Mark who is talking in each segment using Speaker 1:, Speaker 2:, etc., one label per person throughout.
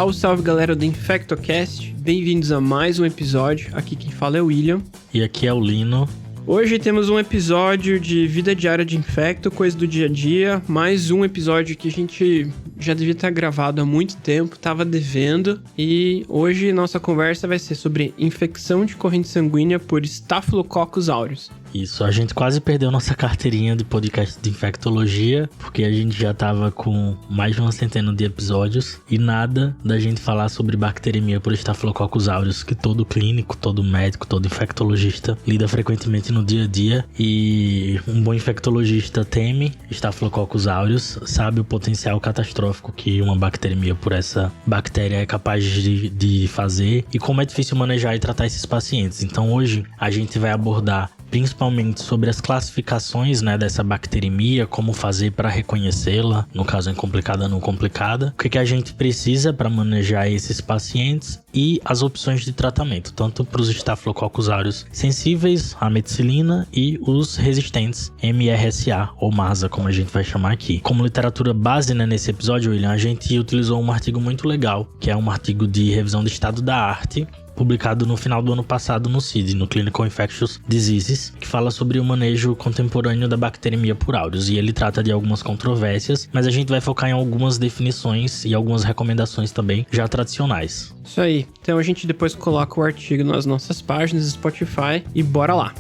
Speaker 1: Salve, salve galera do InfectoCast, bem-vindos a mais um episódio, aqui quem fala é o William.
Speaker 2: E aqui é o Lino.
Speaker 1: Hoje temos um episódio de vida diária de Infecto, coisa do dia a dia, mais um episódio que a gente já devia ter gravado há muito tempo, tava devendo, e hoje nossa conversa vai ser sobre infecção de corrente sanguínea por Staphylococcus aureus.
Speaker 2: Isso, a gente quase perdeu nossa carteirinha de podcast de infectologia, porque a gente já tava com mais de uma centena de episódios e nada da gente falar sobre bacteremia por Staphylococcus aureus, que todo clínico, todo médico, todo infectologista lida frequentemente no dia a dia, e um bom infectologista teme Staphylococcus aureus, sabe o potencial catastrófico que uma bacteremia por essa bactéria é capaz de fazer e como é difícil manejar e tratar esses pacientes. Então hoje a gente vai abordar principalmente sobre as classificações, dessa bacteremia, como fazer para reconhecê-la, no caso em complicada ou não complicada, o que a gente precisa para manejar esses pacientes e as opções de tratamento, tanto para os Staphylococcus aureus sensíveis à meticilina e os resistentes MRSA ou MASA, como a gente vai chamar aqui. Como literatura base nesse episódio, William, a gente utilizou um artigo muito legal, que é um artigo de revisão de estado da arte, publicado no final do ano passado no CID, no Clinical Infectious Diseases, que fala sobre o manejo contemporâneo da bacteremia por aureus, e ele trata de algumas controvérsias, mas a gente vai focar em algumas definições e algumas recomendações também já tradicionais.
Speaker 1: Isso aí, então a gente depois coloca o artigo nas nossas páginas do Spotify e bora lá!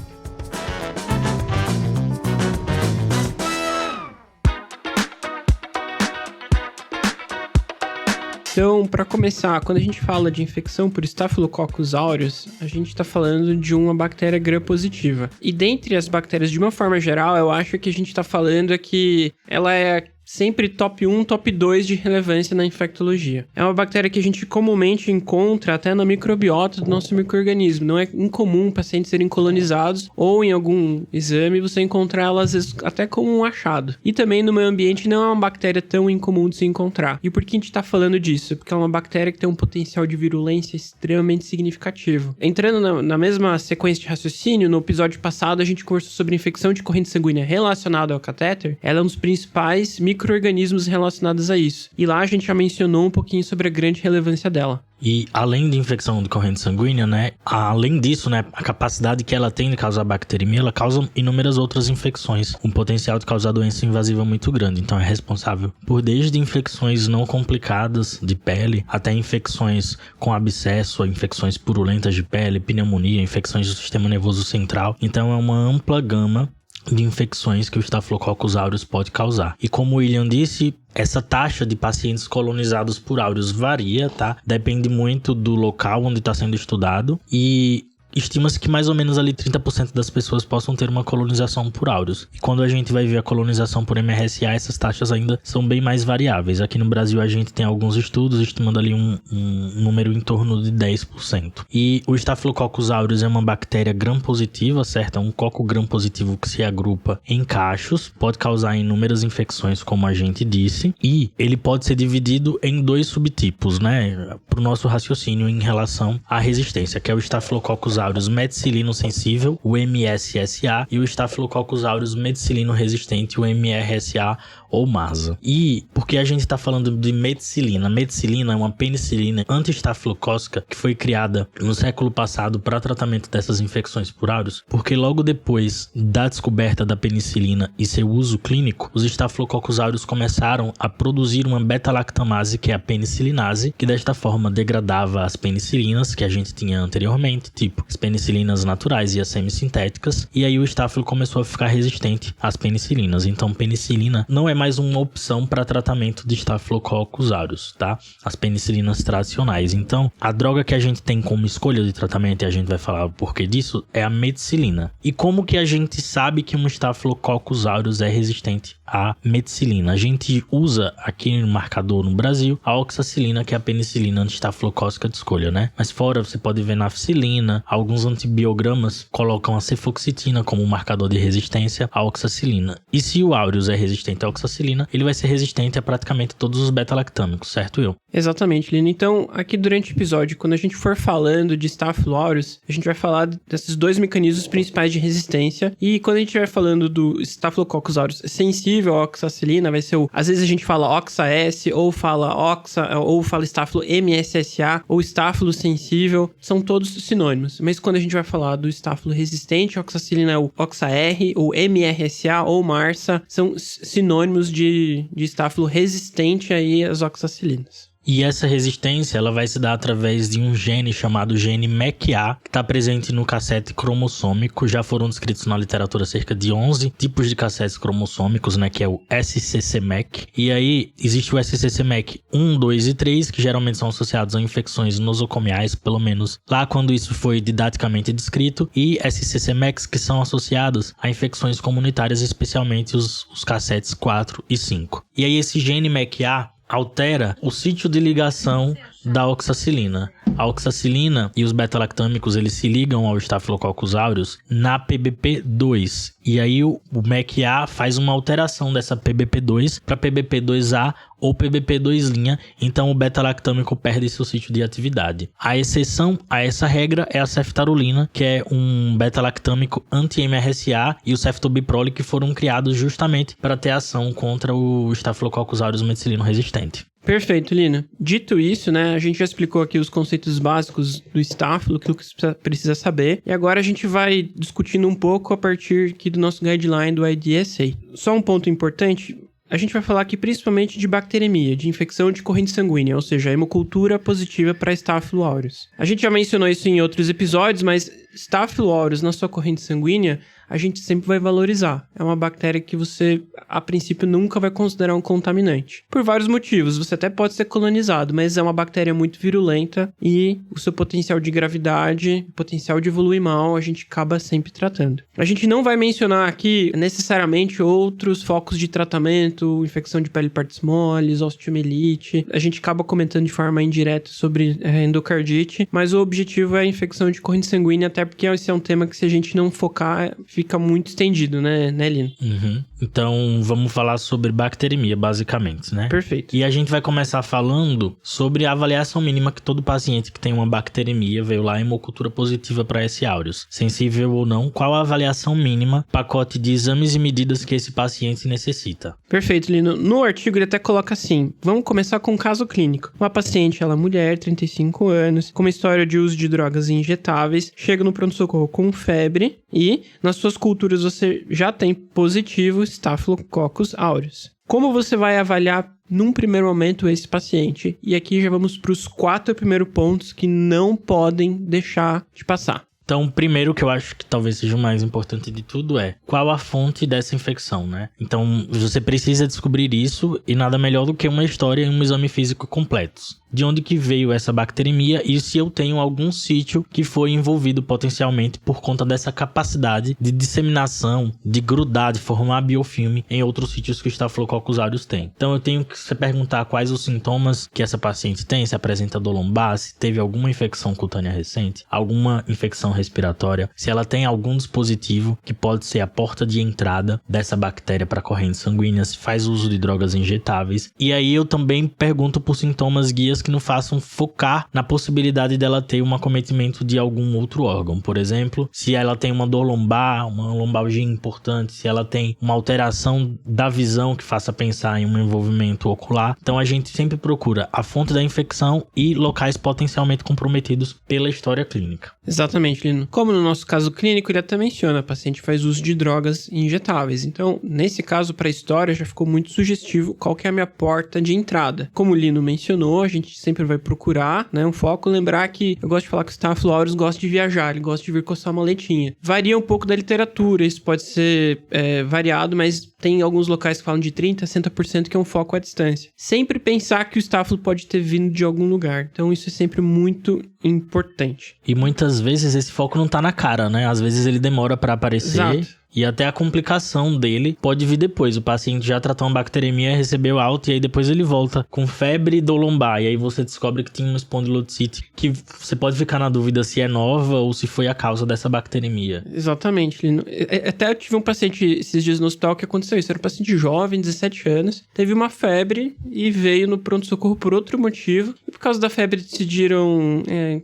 Speaker 1: Então, para começar, quando a gente fala de infecção por Staphylococcus aureus, a gente está falando de uma bactéria gram-positiva. E dentre as bactérias, de uma forma geral, eu acho que a gente está falando que ela é sempre top 1, top 2 de relevância na infectologia. É uma bactéria que a gente comumente encontra até na microbiota do nosso micro-organismo. Não é incomum pacientes serem colonizados ou em algum exame você encontrar ela às vezes até como um achado. E também no meio ambiente não é uma bactéria tão incomum de se encontrar. E por que a gente está falando disso? Porque é uma bactéria que tem um potencial de virulência extremamente significativo. Entrando na mesma sequência de raciocínio, no episódio passado a gente conversou sobre infecção de corrente sanguínea relacionada ao catéter. Ela é um dos principais micro-organismos relacionados a isso. E lá a gente já mencionou um pouquinho sobre a grande relevância dela.
Speaker 2: E além de infecção de corrente sanguínea, além disso, a capacidade que ela tem de causar bacteremia, ela causa inúmeras outras infecções, um potencial de causar doença invasiva muito grande. Então é responsável por desde infecções não complicadas de pele, até infecções com abscesso, infecções purulentas de pele, pneumonia, infecções do sistema nervoso central. Então é uma ampla gama de infecções que o Staphylococcus aureus pode causar. E como o William disse, essa taxa de pacientes colonizados por aureus varia, tá? Depende muito do local onde está sendo estudado e estima-se que mais ou menos ali 30% das pessoas possam ter uma colonização por aureus. E quando a gente vai ver a colonização por MRSA, essas taxas ainda são bem mais variáveis. Aqui no Brasil a gente tem alguns estudos estimando ali um número em torno de 10%. E o Staphylococcus aureus é uma bactéria gram-positiva, certo? É um coco gram-positivo que se agrupa em cachos, pode causar inúmeras infecções, como a gente disse, e ele pode ser dividido em dois subtipos, para o nosso raciocínio em relação à resistência, que é o Staphylococcus aureus meticilino sensível, o MSSA, e o Staphylococcus aureus meticilino resistente, o MRSA ou MASA. E por que a gente está falando de meticilina? A meticilina é uma penicilina anti-estafilocócica que foi criada no século passado para tratamento dessas infecções por aureus, porque logo depois da descoberta da penicilina e seu uso clínico, os Staphylococcus aureus começaram a produzir uma beta-lactamase, que é a penicilinase, que desta forma degradava as penicilinas que a gente tinha anteriormente, tipo as penicilinas naturais e as semissintéticas, e aí o estáfilo começou a ficar resistente às penicilinas. Então penicilina não é mais uma opção para tratamento de Staphylococcus aureus, tá? As penicilinas tradicionais. Então a droga que a gente tem como escolha de tratamento, e a gente vai falar o porquê disso, é a meticilina. E como que a gente sabe que um Staphylococcus aureus é resistente à meticilina? A gente usa aqui no marcador no Brasil a oxacilina, que é a penicilina anti-estafilocócica de escolha, Mas fora você pode ver nafcilina, alguns antibiogramas colocam a cefoxitina como um marcador de resistência à oxacilina. E se o áureus é resistente à oxacilina, ele vai ser resistente a praticamente todos os beta-lactâmicos, certo, Will?
Speaker 1: Exatamente, Lino. Então, aqui durante o episódio, quando a gente for falando de Staphylo aureus, a gente vai falar desses dois mecanismos principais de resistência. E quando a gente vai falando do Staphylococcus aureus sensível à oxacilina, vai ser às vezes a gente fala Oxa-S, ou fala Oxa, ou fala Staphylo MSSA, ou Staphylo sensível, são todos sinônimos. Mas quando a gente vai falar do Staphylo resistente à oxacilina, é o Oxa-R, ou MRSA, ou MARSA, são sinônimos de Staphylo resistente aí às oxacilinas.
Speaker 2: E essa resistência, ela vai se dar através de um gene chamado gene MECA, que está presente no cassete cromossômico. Já foram descritos na literatura cerca de 11 tipos de cassetes cromossômicos, né, que é o SCC-MEC. E aí, existe o SCC-MEC 1, 2 e 3, que geralmente são associados a infecções nosocomiais, pelo menos lá quando isso foi didaticamente descrito, e SCC-MECs que são associados a infecções comunitárias, especialmente os cassetes 4 e 5. E aí, esse gene MECA altera o sítio de ligação da oxacilina. A oxacilina e os beta-lactâmicos, eles se ligam ao Staphylococcus aureus na PBP2. E aí o MECA faz uma alteração dessa PBP2 para PBP2A ou PBP2'. Então o beta-lactâmico perde seu sítio de atividade. A exceção a essa regra é a ceftarolina, que é um beta-lactâmico anti-MRSA, e o ceftobiprole, que foram criados justamente para ter ação contra o Staphylococcus aureus meticilino resistente.
Speaker 1: Perfeito, Lino. Dito isso, né, a gente já explicou aqui os conceitos básicos do estáfilo, aquilo que você precisa saber, e agora a gente vai discutindo um pouco a partir aqui do nosso guideline do IDSA. Só um ponto importante, a gente vai falar aqui principalmente de bacteremia, de infecção de corrente sanguínea, ou seja, a hemocultura positiva para Staphylo aureus. A gente já mencionou isso em outros episódios, mas Staphylo aureus na sua corrente sanguínea, a gente sempre vai valorizar. É uma bactéria que você, a princípio, nunca vai considerar um contaminante. Por vários motivos. Você até pode ser colonizado, mas é uma bactéria muito virulenta e o seu potencial de gravidade, potencial de evoluir mal, a gente acaba sempre tratando. A gente não vai mencionar aqui necessariamente outros focos de tratamento, infecção de pele e partes moles, osteomielite. A gente acaba comentando de forma indireta sobre endocardite, mas o objetivo é a infecção de corrente sanguínea, até porque esse é um tema que, se a gente não focar, fica muito estendido, né, Lino?
Speaker 2: Uhum. Então, vamos falar sobre bacteremia, basicamente, né?
Speaker 1: Perfeito.
Speaker 2: E a gente vai começar falando sobre a avaliação mínima que todo paciente que tem uma bacteremia, veio lá, hemocultura positiva para S. aureus, sensível ou não, qual a avaliação mínima, pacote de exames e medidas que esse paciente necessita.
Speaker 1: Perfeito, Lino. No artigo ele até coloca assim, vamos começar com um caso clínico. Uma paciente, ela é mulher, 35 anos, com uma história de uso de drogas injetáveis, chega no pronto-socorro com febre e, nas suas culturas, você já tem positivo Staphylococcus aureus. Como você vai avaliar num primeiro momento esse paciente? E aqui já vamos para os 4 primeiros pontos que não podem deixar de passar.
Speaker 2: Então, o primeiro que eu acho que talvez seja o mais importante de tudo é qual a fonte dessa infecção, né? Então, você precisa descobrir isso, e nada melhor do que uma história e um exame físico completos. De onde que veio essa bacteremia e se eu tenho algum sítio que foi envolvido potencialmente por conta dessa capacidade de disseminação, de grudar, de formar biofilme em outros sítios que o Staphylococcus aureus tem. Então eu tenho que se perguntar quais os sintomas que essa paciente tem, se apresenta dor lombar, se teve alguma infecção cutânea recente, alguma infecção respiratória, se ela tem algum dispositivo que pode ser a porta de entrada dessa bactéria para a corrente sanguínea, se faz uso de drogas injetáveis. E aí eu também pergunto por sintomas guias que não façam focar na possibilidade dela ter um acometimento de algum outro órgão. Por exemplo, se ela tem uma dor lombar, uma lombalgia importante, se ela tem uma alteração da visão que faça pensar em um envolvimento ocular. Então a gente sempre procura a fonte da infecção e locais potencialmente comprometidos pela história clínica.
Speaker 1: Exatamente, Lino. Como no nosso caso clínico, ele até menciona, a paciente faz uso de drogas injetáveis. Então, nesse caso, para a história, já ficou muito sugestivo qual que é a minha porta de entrada. Como o Lino mencionou, a gente sempre vai procurar, né, um foco. Lembrar que eu gosto de falar que o Staphylo aureus gosta de viajar, ele gosta de vir coçar uma maletinha. Varia um pouco da literatura, isso pode ser variado, mas tem alguns locais que falam de 30% a 60% que é um foco à distância. Sempre pensar que o Staphylo pode ter vindo de algum lugar. Então, isso é sempre muito importante.
Speaker 2: E muitas vezes esse foco não tá na cara, né? Às vezes ele demora para aparecer.
Speaker 1: Exato.
Speaker 2: E até a complicação dele pode vir depois. O paciente já tratou uma bacteremia, recebeu alta, e aí depois ele volta com febre e dor lombar. E aí você descobre que tinha uma espondilocite, que você pode ficar na dúvida se é nova ou se foi a causa dessa bacteremia.
Speaker 1: Exatamente. Até eu tive um paciente esses dias no hospital que aconteceu isso. Era um paciente jovem, 17 anos, teve uma febre e veio no pronto-socorro por outro motivo. E por causa da febre decidiram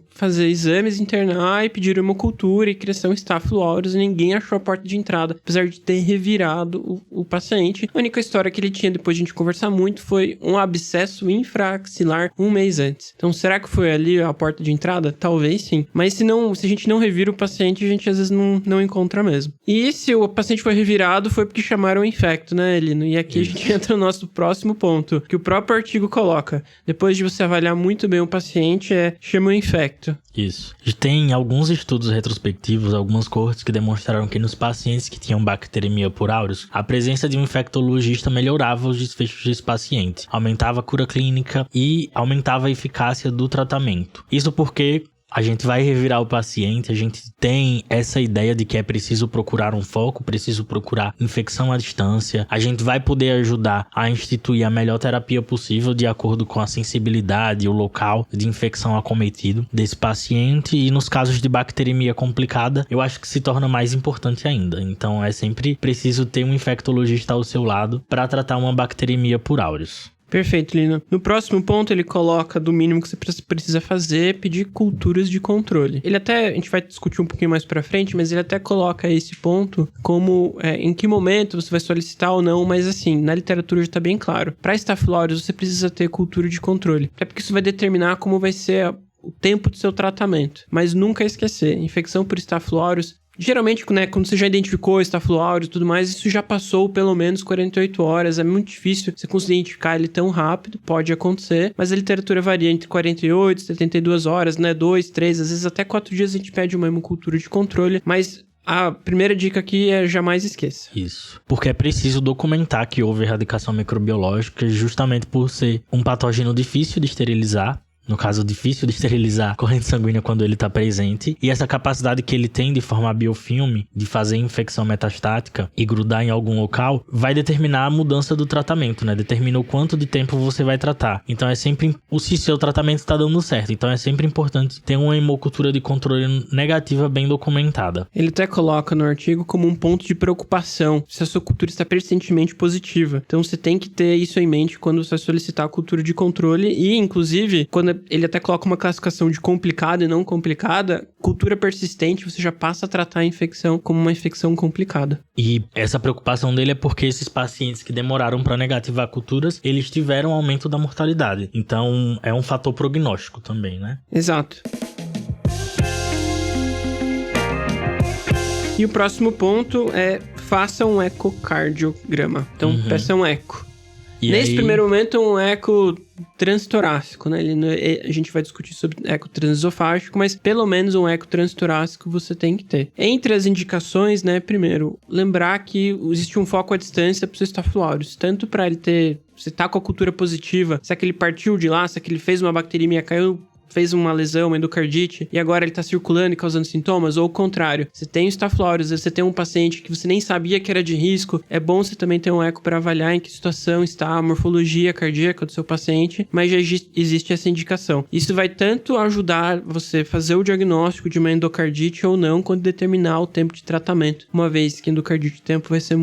Speaker 1: fazer exames, internar e pediram hemocultura e criação Staphylo aureus, e ninguém achou a porta de entrada, apesar de ter revirado o paciente. A única história que ele tinha, depois de a gente conversar muito, foi um abscesso infraaxilar 1 mês antes. Então, será que foi ali a porta de entrada? Talvez sim. Mas se a gente não revira o paciente, a gente às vezes não encontra mesmo. E se o paciente foi revirado, foi porque chamaram o infecto, né, Elino? E aqui a gente entra no nosso próximo ponto, que o próprio artigo coloca. Depois de você avaliar muito bem o paciente, chama o infecto.
Speaker 2: Isso. Tem alguns estudos retrospectivos, algumas cohortes que demonstraram que nos pacientes que tinham bacteremia por aureus, a presença de um infectologista melhorava os desfechos desse paciente, aumentava a cura clínica e aumentava a eficácia do tratamento. Isso porque a gente vai revirar o paciente, a gente tem essa ideia de que é preciso procurar um foco, preciso procurar infecção à distância. A gente vai poder ajudar a instituir a melhor terapia possível de acordo com a sensibilidade e o local de infecção acometido desse paciente. E nos casos de bacteremia complicada, eu acho que se torna mais importante ainda. Então é sempre preciso ter um infectologista ao seu lado para tratar uma bacteremia por aureus.
Speaker 1: Perfeito, Lino. No próximo ponto, ele coloca do mínimo que você precisa fazer, pedir culturas de controle. A gente vai discutir um pouquinho mais pra frente, mas ele até coloca esse ponto como em que momento você vai solicitar ou não, mas assim, na literatura já tá bem claro. Pra Staphylo aureus, você precisa ter cultura de controle. Até porque isso vai determinar como vai ser o tempo do seu tratamento. Mas nunca esquecer, infecção por Staphylo aureus, geralmente, né, quando você já identificou Staphylo aureus e tudo mais, isso já passou pelo menos 48 horas. É muito difícil você conseguir identificar ele tão rápido. Pode acontecer, mas a literatura varia entre 48 e 72 horas, né? 2, 3, às vezes até 4 dias a gente pede uma hemocultura de controle, mas a primeira dica aqui é jamais esqueça.
Speaker 2: Isso. Porque é preciso documentar que houve erradicação microbiológica justamente por ser um patógeno difícil de esterilizar. No caso, difícil de esterilizar a corrente sanguínea quando ele está presente. E essa capacidade que ele tem de formar biofilme, de fazer infecção metastática e grudar em algum local, vai determinar a mudança do tratamento, né? Determina o quanto de tempo você vai tratar. Então é sempre se seu tratamento está dando certo. Então é sempre importante ter uma hemocultura de controle negativa bem documentada.
Speaker 1: Ele até coloca no artigo como um ponto de preocupação se a sua cultura está persistentemente positiva. Então você tem que ter isso em mente quando você vai solicitar a cultura de controle. E, inclusive, quando ele até coloca uma classificação de complicada e não complicada, cultura persistente, você já passa a tratar a infecção como uma infecção complicada.
Speaker 2: E essa preocupação dele é porque esses pacientes que demoraram para negativar culturas, eles tiveram aumento da mortalidade. Então, é um fator prognóstico também, né?
Speaker 1: Exato. E o próximo ponto é faça um ecocardiograma. Então, peça um eco. Nesse primeiro momento, um eco transtorácico, né? A gente vai discutir sobre eco transesofágico, mas pelo menos um eco transtorácico você tem que ter. Entre as indicações, né? Primeiro, lembrar que existe um foco à distância para o seu Staphylo aureus, tanto para ele ter, você tá com a cultura positiva, se é que ele partiu de lá, se é que ele fez uma bacteremia, caiu, fez uma lesão, uma endocardite, e agora ele tá circulando e causando sintomas, ou o contrário. Você tem o Staphylo aureus, você tem um paciente que você nem sabia que era de risco, é bom você também ter um eco para avaliar em que situação está a morfologia cardíaca do seu paciente, mas já existe essa indicação. Isso vai tanto ajudar você a fazer o diagnóstico de uma endocardite ou não, quanto determinar o tempo de tratamento, uma vez que a endocardite, o tempo vai ser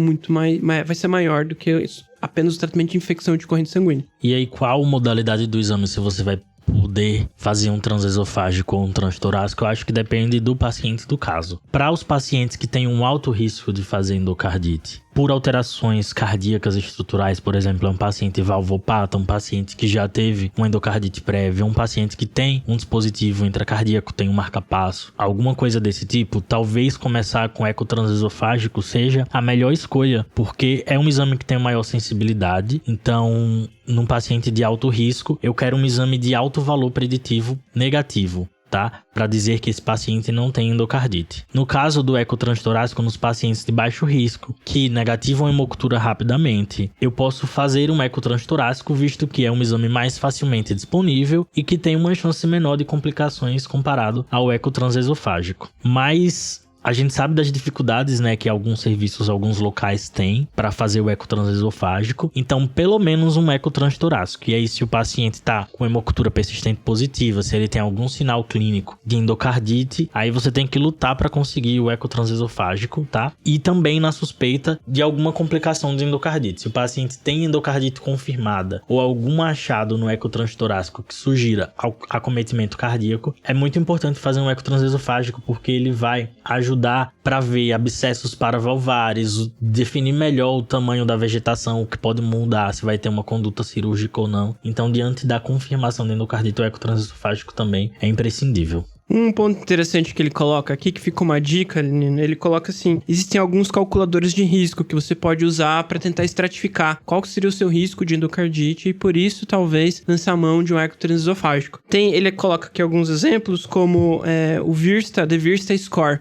Speaker 1: vai ser maior do que isso, apenas o tratamento de infecção de corrente sanguínea.
Speaker 2: E aí, qual modalidade do exame se você vai poder fazer um transesofágico ou um transtorácico? Eu acho que depende do paciente e do caso. Para os pacientes que têm um alto risco de fazer endocardite, por alterações cardíacas estruturais, por exemplo, um paciente valvopata, um paciente que já teve uma endocardite prévia, um paciente que tem um dispositivo intracardíaco, tem um marca-passo, alguma coisa desse tipo, talvez começar com eco transesofágico seja a melhor escolha, porque é um exame que tem maior sensibilidade. Então, num paciente de alto risco, eu quero um exame de alto valor preditivo negativo, tá? Para dizer que esse paciente não tem endocardite. No caso do eco transtorácico, nos pacientes de baixo risco, que negativam a hemocultura rapidamente, eu posso fazer um eco transtorácico, visto que é um exame mais facilmente disponível e que tem uma chance menor de complicações comparado ao eco transesofágico. Mas A gente sabe das dificuldades, né, que alguns serviços, alguns locais têm para fazer o eco transesofágico. Então, pelo menos um eco transtorácico. E aí, se o paciente tá com hemocultura persistente positiva, se ele tem algum sinal clínico de endocardite, aí você tem que lutar para conseguir o eco transesofágico, tá? E também na suspeita de alguma complicação de endocardite. Se o paciente tem endocardite confirmada ou algum achado no eco transtorácico que sugira acometimento cardíaco, é muito importante fazer um eco transesofágico, porque ele vai ajudar para ver abscessos paravalvares, definir melhor o tamanho da vegetação, o que pode mudar, se vai ter uma conduta cirúrgica ou não. Então, diante da confirmação de endocardite, o eco transesofágico também é imprescindível.
Speaker 1: Um ponto interessante que ele coloca aqui, que fica uma dica, ele coloca assim: existem alguns calculadores de risco que você pode usar para tentar estratificar qual seria o seu risco de endocardite e por isso talvez lançar a mão de um eco transesofágico. Ele coloca aqui alguns exemplos como o Virsta, The Virsta Score.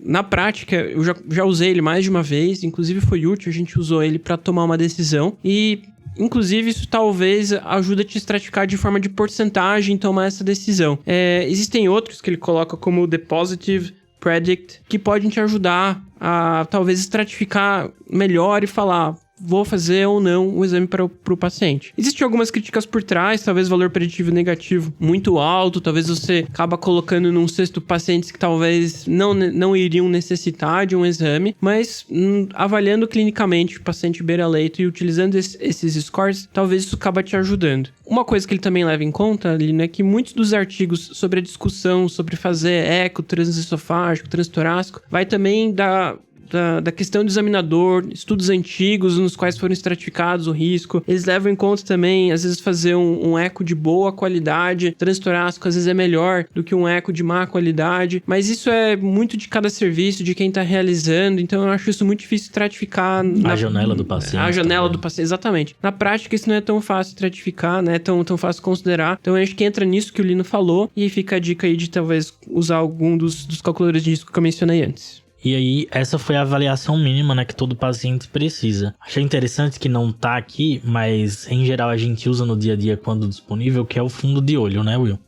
Speaker 1: Na prática, eu já usei ele mais de uma vez, inclusive foi útil, a gente usou ele para tomar uma decisão e... inclusive, isso talvez ajude a te estratificar de forma de porcentagem e tomar essa decisão. Existem outros que ele coloca como o The Positive Predict, que podem te ajudar a talvez estratificar melhor e falar... vou fazer ou não o exame para o paciente. Existem algumas críticas por trás, talvez valor preditivo negativo muito alto, talvez você acaba colocando num cesto pacientes que talvez não iriam necessitar de um exame, mas avaliando clinicamente o paciente beira-leito e utilizando esses scores, talvez isso acaba te ajudando. Uma coisa que ele também leva em conta, Lino, é que muitos dos artigos sobre a discussão sobre fazer eco transesofágico, transtorácico, vai também da questão do examinador, estudos antigos nos quais foram estratificados o risco. Eles levam em conta também, às vezes, fazer um eco de boa qualidade. Transtorácico, às vezes, é melhor do que um eco de má qualidade. Mas isso é muito de cada serviço, de quem está realizando. Então, eu acho isso muito difícil estratificar.
Speaker 2: A janela do paciente.
Speaker 1: A janela do paciente, exatamente. Na prática, isso não é tão fácil estratificar, né? Tão fácil considerar. Então, eu acho que entra nisso que o Lino falou. E fica a dica aí de, talvez, usar algum dos calculadores de risco que eu mencionei antes.
Speaker 2: E aí, essa foi a avaliação mínima, né, que todo paciente precisa. Achei interessante que não tá aqui, mas em geral a gente usa no dia a dia quando disponível, que é o fundo de olho, né, Will?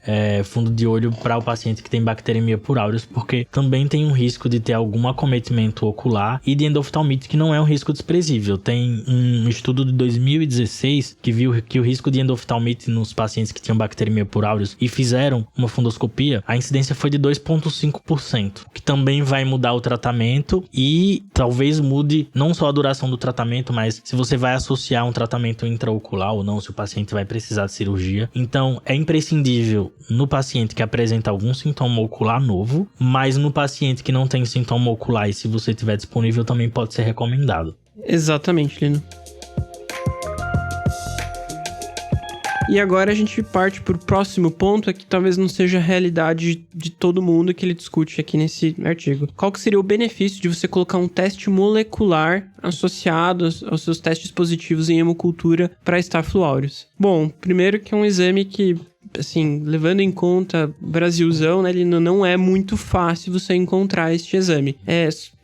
Speaker 2: Fundo de olho para o paciente que tem bacteremia por aureus, porque também tem um risco de ter algum acometimento ocular e de endoftalmite, que não é um risco desprezível. Tem um estudo de 2016 que viu que o risco de endoftalmite nos pacientes que tinham bacteremia por aureus e fizeram uma fundoscopia, a incidência foi de 2,5%, que também vai mudar o tratamento e talvez mude não só a duração do tratamento, mas se você vai associar um tratamento intraocular ou não, se o paciente vai precisar de cirurgia. Então, é imprescindível no paciente que apresenta algum sintoma ocular novo, mas no paciente que não tem sintoma ocular e se você tiver disponível também pode ser recomendado.
Speaker 1: Exatamente, Lino. E agora a gente parte para o próximo ponto, que talvez não seja a realidade de todo mundo que ele discute aqui nesse artigo. Qual que seria o benefício de você colocar um teste molecular associado aos seus testes positivos em hemocultura para Staphylo aureus? Bom, primeiro que é um exame que, assim, levando em conta Brasilzão, né, ele não é muito fácil você encontrar este exame.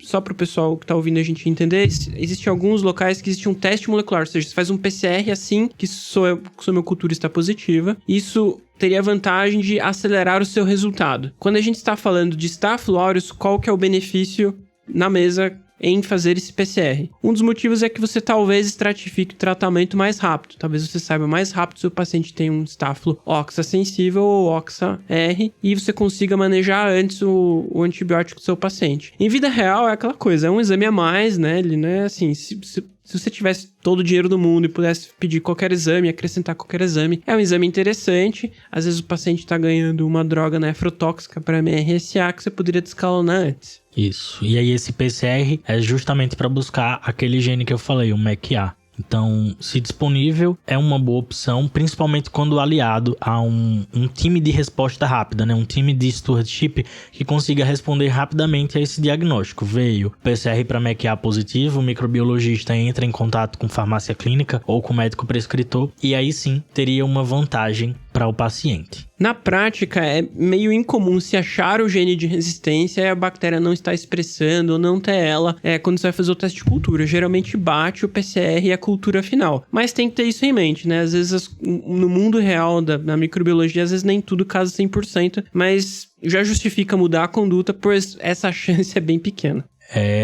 Speaker 1: Só para o pessoal que está ouvindo a gente entender, existem alguns locais que existe um teste molecular, ou seja, você faz um PCR assim que sua hemocultura está positiva. Isso teria a vantagem de acelerar o seu resultado. Quando a gente está falando de Staphylo aureus, qual que é o benefício na mesa em fazer esse PCR? Um dos motivos é que você talvez estratifique o tratamento mais rápido. Talvez você saiba mais rápido se o paciente tem um Staphylo oxa sensível ou oxa R e você consiga manejar antes o antibiótico do seu paciente. Em vida real é aquela coisa, é um exame a mais, né? Ele não é assim, se você tivesse todo o dinheiro do mundo e pudesse pedir qualquer exame, acrescentar qualquer exame, é um exame interessante. Às vezes o paciente está ganhando uma droga nefrotóxica para MRSA que você poderia descalonar antes.
Speaker 2: Isso. E aí esse PCR é justamente para buscar aquele gene que eu falei, o MECA. Então, se disponível, é uma boa opção, principalmente quando aliado a um time de resposta rápida, né? Um time de stewardship que consiga responder rapidamente a esse diagnóstico. Veio PCR para MECA positivo, o microbiologista entra em contato com farmácia clínica ou com o médico prescritor e aí sim teria uma vantagem para o paciente.
Speaker 1: Na prática, é meio incomum se achar o gene de resistência e a bactéria não está expressando ou não ter ela quando você vai fazer o teste de cultura. Geralmente bate o PCR e a cultura final. Mas tem que ter isso em mente, né? Às vezes, no mundo real da microbiologia, às vezes nem tudo casa 100%, mas já justifica mudar a conduta, pois essa chance é bem pequena.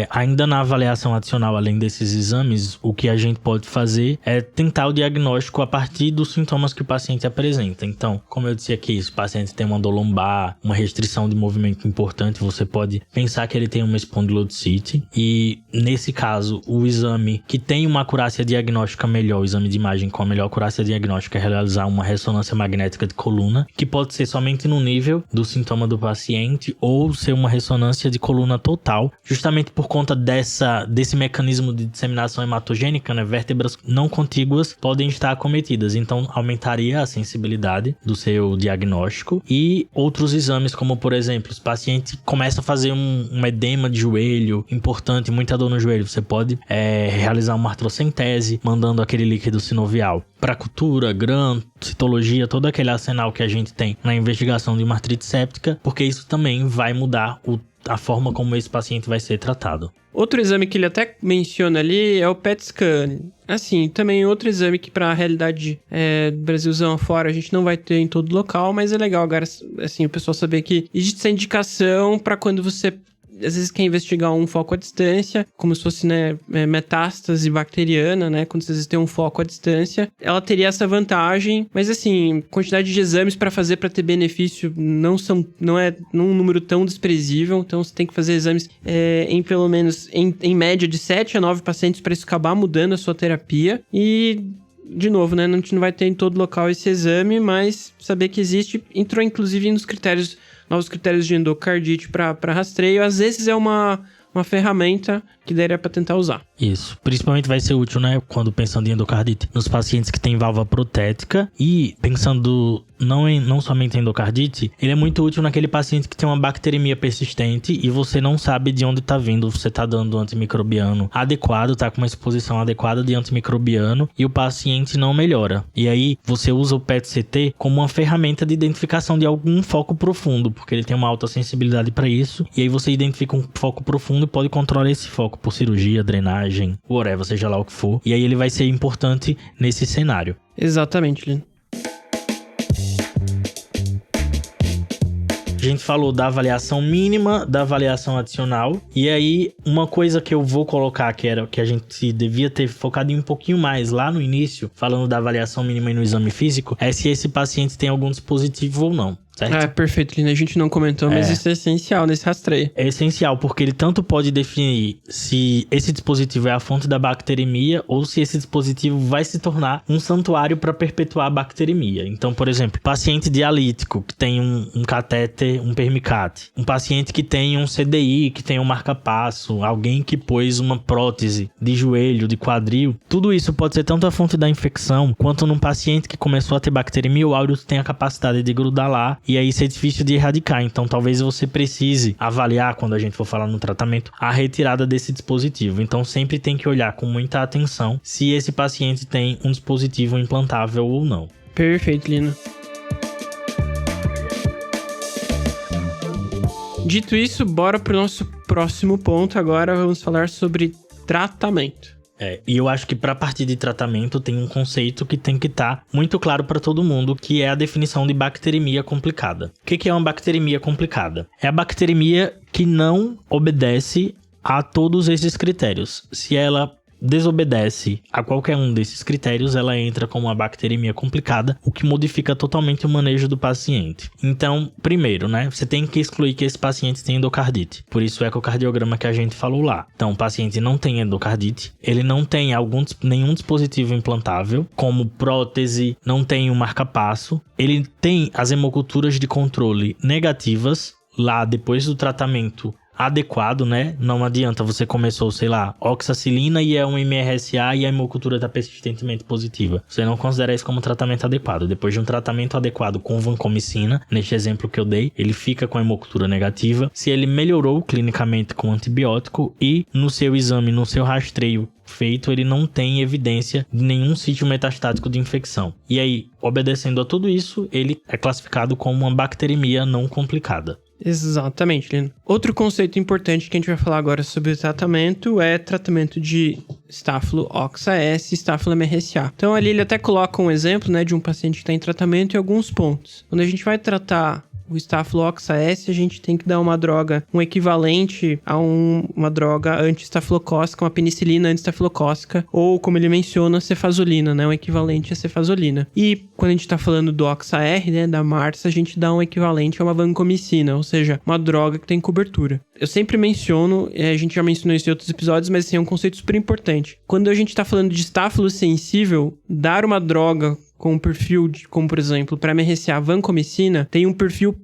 Speaker 2: Ainda na avaliação adicional, além desses exames, o que a gente pode fazer é tentar o diagnóstico a partir dos sintomas que o paciente apresenta. Então, como eu disse aqui, se o paciente tem uma dor lombar, uma restrição de movimento importante, você pode pensar que ele tem uma espondilocite. E, nesse caso, o exame que tem uma acurácia diagnóstica melhor, o exame de imagem com a melhor acurácia diagnóstica é realizar uma ressonância magnética de coluna, que pode ser somente no nível do sintoma do paciente ou ser uma ressonância de coluna total, justamente por conta desse mecanismo de disseminação hematogênica, né? Vértebras não contíguas podem estar acometidas, então aumentaria a sensibilidade do seu diagnóstico. E outros exames, como por exemplo, se o paciente começa a fazer um edema de joelho importante, muita dor no joelho, você pode realizar uma artrocentese, mandando aquele líquido sinovial para cultura, GRAM, citologia, todo aquele arsenal que a gente tem na investigação de uma artrite séptica, porque isso também vai mudar a forma como esse paciente vai ser tratado.
Speaker 1: Outro exame que ele até menciona ali é o PET scan. Assim, também outro exame que para a realidade do Brasilzão afora a gente não vai ter em todo local, mas é legal agora, assim, o pessoal saber que existe essa indicação para quando você às vezes quer investigar um foco à distância, como se fosse, né, metástase bacteriana, né, quando vocês têm um foco à distância, ela teria essa vantagem, mas assim, quantidade de exames para fazer para ter benefício não é num número tão desprezível, então você tem que fazer exames em pelo menos, em média de 7 a 9 pacientes para isso acabar mudando a sua terapia. E de novo, né, a gente não vai ter em todo local esse exame, mas saber que existe, entrou inclusive nos novos critérios de endocardite para rastreio, às vezes é uma ferramenta que daria para tentar usar.
Speaker 2: Isso, principalmente vai ser útil, né, quando pensando em endocardite, nos pacientes que têm válvula protética e pensando não somente em endocardite, ele é muito útil naquele paciente que tem uma bacteremia persistente e você não sabe de onde tá vindo, você tá dando antimicrobiano adequado, tá com uma exposição adequada de antimicrobiano e o paciente não melhora. E aí você usa o PET-CT como uma ferramenta de identificação de algum foco profundo, porque ele tem uma alta sensibilidade para isso, e aí você identifica um foco profundo e pode controlar esse foco por cirurgia, drenagem, whatever, seja lá o que for. E aí ele vai ser importante nesse cenário.
Speaker 1: Exatamente, Lino.
Speaker 2: A gente falou da avaliação mínima, da avaliação adicional. E aí, uma coisa que eu vou colocar, que era que a gente devia ter focado em um pouquinho mais lá no início, falando da avaliação mínima e no exame físico, é se esse paciente tem algum dispositivo ou não. Certo?
Speaker 1: Perfeito, Lina. A gente não comentou, mas isso é essencial nesse rastreio.
Speaker 2: É essencial, porque ele tanto pode definir se esse dispositivo é a fonte da bacteremia ou se esse dispositivo vai se tornar um santuário para perpetuar a bacteremia. Então, por exemplo, paciente dialítico que tem um catéter, um permicate. Um paciente que tem um CDI, que tem um marca-passo. Alguém que pôs uma prótese de joelho, de quadril. Tudo isso pode ser tanto a fonte da infecção, quanto num paciente que começou a ter bacteremia, o áureo tem a capacidade de grudar lá e aí ser difícil de erradicar. Então talvez você precise avaliar, quando a gente for falar no tratamento, a retirada desse dispositivo. Então sempre tem que olhar com muita atenção se esse paciente tem um dispositivo implantável ou não.
Speaker 1: Perfeito, Lino. Dito isso, bora pro nosso próximo ponto. Agora vamos falar sobre tratamento.
Speaker 2: E eu acho que para partir de tratamento tem um conceito que tem que estar muito claro para todo mundo, que é a definição de bacteremia complicada. O que é uma bacteremia complicada? É a bacteremia que não obedece a todos esses critérios. Se ela desobedece a qualquer um desses critérios, ela entra como uma bacteremia complicada, o que modifica totalmente o manejo do paciente. Então, primeiro, né, você tem que excluir que esse paciente tem endocardite. Por isso o ecocardiograma que a gente falou lá. Então, o paciente não tem endocardite, ele não tem nenhum dispositivo implantável, como prótese, não tem um marca-passo, ele tem as hemoculturas de controle negativas lá depois do tratamento adequado, né? Não adianta você começou, sei lá, oxacilina e é um MRSA e a hemocultura está persistentemente positiva. Você não considera isso como tratamento adequado. Depois de um tratamento adequado com vancomicina, neste exemplo que eu dei, ele fica com a hemocultura negativa. Se ele melhorou clinicamente com antibiótico e no seu exame, no seu rastreio feito, ele não tem evidência de nenhum sítio metastático de infecção. E aí, obedecendo a tudo isso, ele é classificado como uma bacteremia não complicada.
Speaker 1: Exatamente, Lino. Outro conceito importante que a gente vai falar agora sobre o tratamento é tratamento de Staphylococcus, Staphylo MRSA. Então ali ele até coloca um exemplo, né, de um paciente que está em tratamento e alguns pontos. Quando a gente vai tratar o Staphylococcus S, a gente tem que dar uma droga, um equivalente a uma droga anti-estafilocócica, uma penicilina anti-estafilocócica, ou, como ele menciona, cefazolina, né? Um equivalente a cefazolina. E quando a gente tá falando do OXA-R, né, da MARS, a gente dá um equivalente a uma vancomicina, ou seja, uma droga que tem cobertura. Eu sempre menciono, a gente já mencionou isso em outros episódios, mas assim, é um conceito super importante. Quando a gente tá falando de estáfilo sensível, dar uma droga com um perfil, como por exemplo, para MRSA, a vancomicina, tem um perfil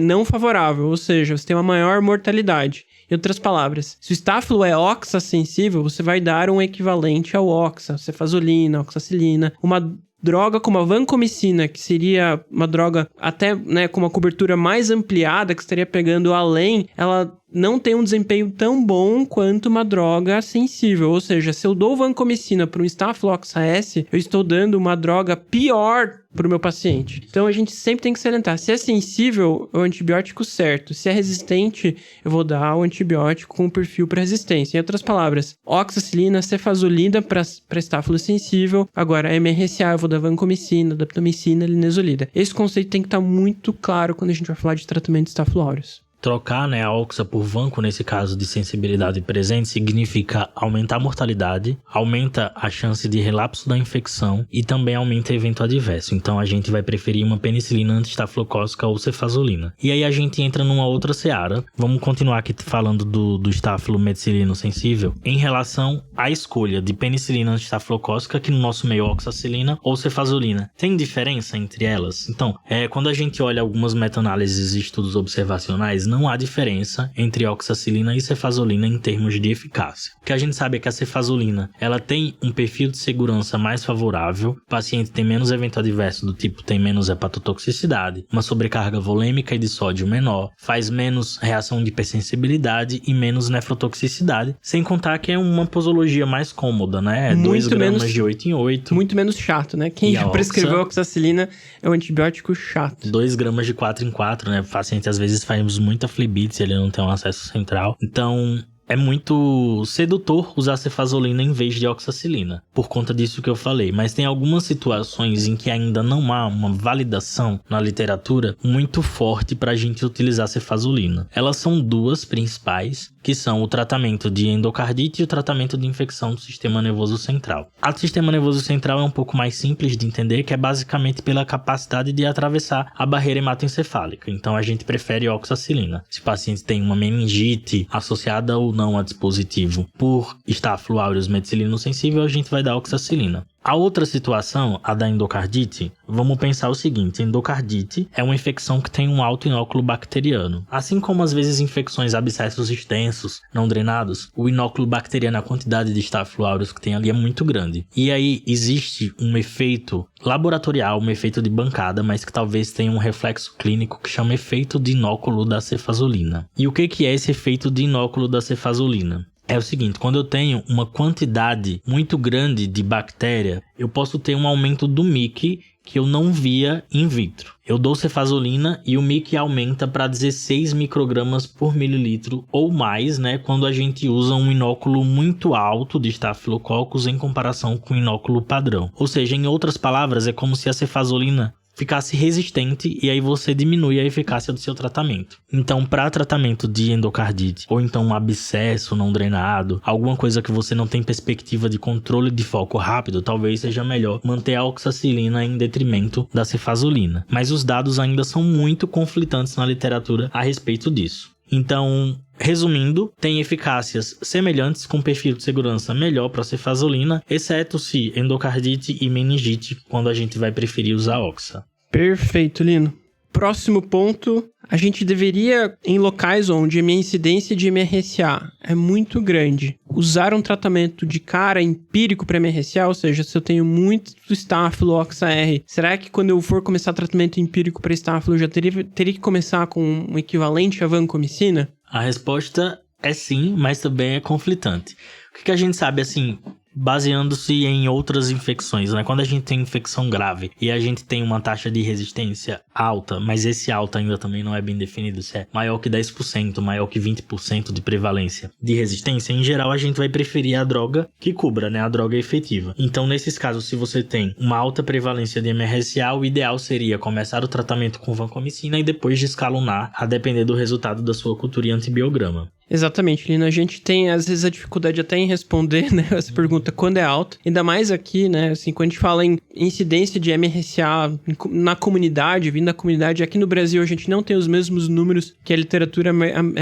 Speaker 1: não favorável, ou seja, você tem uma maior mortalidade. Em outras palavras, se o estáfilo é oxa sensível, você vai dar um equivalente ao oxa, cefazolina, oxacilina, uma droga como a vancomicina, que seria uma droga até, né, com uma cobertura mais ampliada, que estaria pegando além, ela não tem um desempenho tão bom quanto uma droga sensível. Ou seja, se eu dou vancomicina para um Staphylococcus S, eu estou dando uma droga pior para o meu paciente. Então, a gente sempre tem que salientar. Se é sensível, é o antibiótico certo. Se é resistente, eu vou dar o antibiótico com perfil para resistência. Em outras palavras, oxacilina, cefazolida para estáfilo sensível. Agora, MRSA, eu vou dar vancomicina, daptomicina, linezolida. Esse conceito tem que estar muito claro quando a gente vai falar de tratamento de Staphylo aureus.
Speaker 2: Trocar, né, a oxa por vanco, nesse caso de sensibilidade presente, significa aumentar a mortalidade, aumenta a chance de relapso da infecção e também aumenta evento adverso. Então, a gente vai preferir uma penicilina anti-estafilocócica ou cefazolina. E aí, a gente entra numa outra seara. Vamos continuar aqui falando do estáfilo meticilino sensível em relação à escolha de penicilina anti-estafilocócica, que no nosso meio oxacilina ou cefazolina. Tem diferença entre elas? Então, quando a gente olha algumas meta-análises e estudos observacionais, não há diferença entre oxacilina e cefazolina em termos de eficácia. O que a gente sabe é que a cefazolina, ela tem um perfil de segurança mais favorável, o paciente tem menos evento adverso do tipo tem menos hepatotoxicidade, uma sobrecarga volêmica e de sódio menor, faz menos reação de hipersensibilidade e menos nefrotoxicidade, sem contar que é uma posologia mais cômoda, né? 2 gramas de 8 em 8.
Speaker 1: Muito menos chato, né? Quem já prescreveu oxacilina é um antibiótico chato.
Speaker 2: 2 gramas de 4 em 4, né? O paciente às vezes faz muita flebite, ele não tem um acesso central. Então, é muito sedutor usar cefazolina em vez de oxacilina, por conta disso que eu falei. Mas tem algumas situações em que ainda não há uma validação na literatura muito forte para a gente utilizar cefazolina. Elas são duas principais, que são o tratamento de endocardite e o tratamento de infecção do sistema nervoso central. O sistema nervoso central é um pouco mais simples de entender, que é basicamente pela capacidade de atravessar a barreira hematoencefálica. Então, a gente prefere oxacilina. Se o paciente tem uma meningite associada ou não a dispositivo por Staphylo aureus meticilino sensível, a gente vai dar oxacilina. A outra situação, a da endocardite, vamos pensar o seguinte: endocardite é uma infecção que tem um alto inóculo bacteriano. Assim como às vezes infecções, abscessos extensos, não drenados, o inóculo bacteriano, a quantidade de Staphylo aureus que tem ali é muito grande. E aí existe um efeito laboratorial, um efeito de bancada, mas que talvez tenha um reflexo clínico que chama efeito de inóculo da cefazolina. E o que é esse efeito de inóculo da cefazolina? É o seguinte: quando eu tenho uma quantidade muito grande de bactéria, eu posso ter um aumento do MIC que eu não via in vitro. Eu dou cefazolina e o MIC aumenta para 16 microgramas por mililitro ou mais, né, quando a gente usa um inóculo muito alto de Staphylococcus em comparação com o inóculo padrão. Ou seja, em outras palavras, é como se a cefazolina ficasse resistente e aí você diminui a eficácia do seu tratamento. Então, para tratamento de endocardite, ou então um abscesso não drenado, alguma coisa que você não tem perspectiva de controle de foco rápido, talvez seja melhor manter a oxacilina em detrimento da cefazolina. Mas os dados ainda são muito conflitantes na literatura a respeito disso. Então, resumindo, tem eficácias semelhantes com perfil de segurança melhor para cefazolina, exceto se endocardite e meningite, quando a gente vai preferir usar oxa.
Speaker 1: Perfeito, Lino. Próximo ponto, a gente deveria, em locais onde a minha incidência de MRSA é muito grande, usar um tratamento de cara empírico para MRSA, ou seja, se eu tenho muito estáfilo OXA-R, será que quando eu for começar tratamento empírico para estáfilo, eu já teria que começar com um equivalente à vancomicina?
Speaker 2: A resposta é sim, mas também é conflitante. O que a gente sabe, assim, baseando-se em outras infecções, né? Quando a gente tem infecção grave e a gente tem uma taxa de resistência alta, mas esse alta ainda também não é bem definido, se é maior que 10%, maior que 20% de prevalência de resistência, em geral a gente vai preferir a droga que cubra, né? A droga efetiva. Então, nesses casos, se você tem uma alta prevalência de MRSA, o ideal seria começar o tratamento com vancomicina e depois de escalonar, a depender do resultado da sua cultura e antibiograma.
Speaker 1: Exatamente, Lino. A gente tem, às vezes, a dificuldade até em responder, né, essa pergunta, quando é alta. Ainda mais aqui, né, assim, quando a gente fala em incidência de MRSA na comunidade, vindo da comunidade, aqui no Brasil a gente não tem os mesmos números que a literatura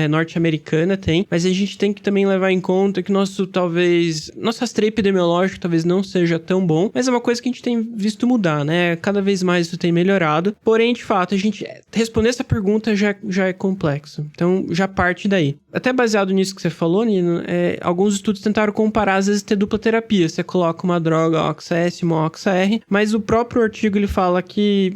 Speaker 1: norte-americana tem, mas a gente tem que também levar em conta que nosso rastreio epidemiológico talvez não seja tão bom, mas é uma coisa que a gente tem visto mudar, né, cada vez mais isso tem melhorado, porém, de fato, a gente responder essa pergunta já é complexo, então já parte daí. Até baseado nisso que você falou, Nino, alguns estudos tentaram comparar, às vezes, ter dupla terapia. Você coloca uma droga OXS e uma OXR, mas o próprio artigo ele fala que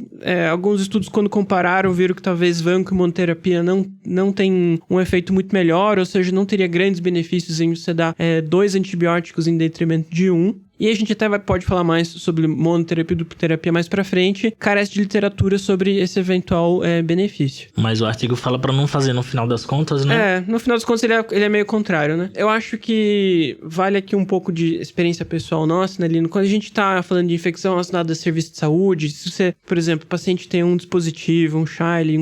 Speaker 1: alguns estudos, quando compararam, viram que talvez vanco e monoterapia não tem um efeito muito melhor, ou seja, não teria grandes benefícios em você dar 2 antibióticos em detrimento de um. E a gente até pode falar mais sobre monoterapia e dupla terapia mais pra frente. Carece de literatura sobre esse eventual benefício.
Speaker 2: Mas o artigo fala pra não fazer no final das contas, né?
Speaker 1: No final das contas ele é meio contrário, né? Eu acho que vale aqui um pouco de experiência pessoal nossa, né, Lino? Quando a gente tá falando de infecção relacionada a serviço de saúde, se você, por exemplo, o paciente tem um dispositivo, um Shiley,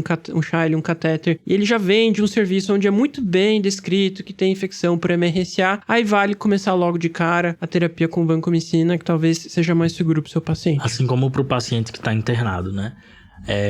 Speaker 1: um catéter, e ele já vem de um serviço onde é muito bem descrito que tem infecção por MRSA, aí vale começar logo de cara a terapia com vancomicina, que talvez seja mais seguro pro seu paciente.
Speaker 2: Assim como pro paciente que tá internado, né?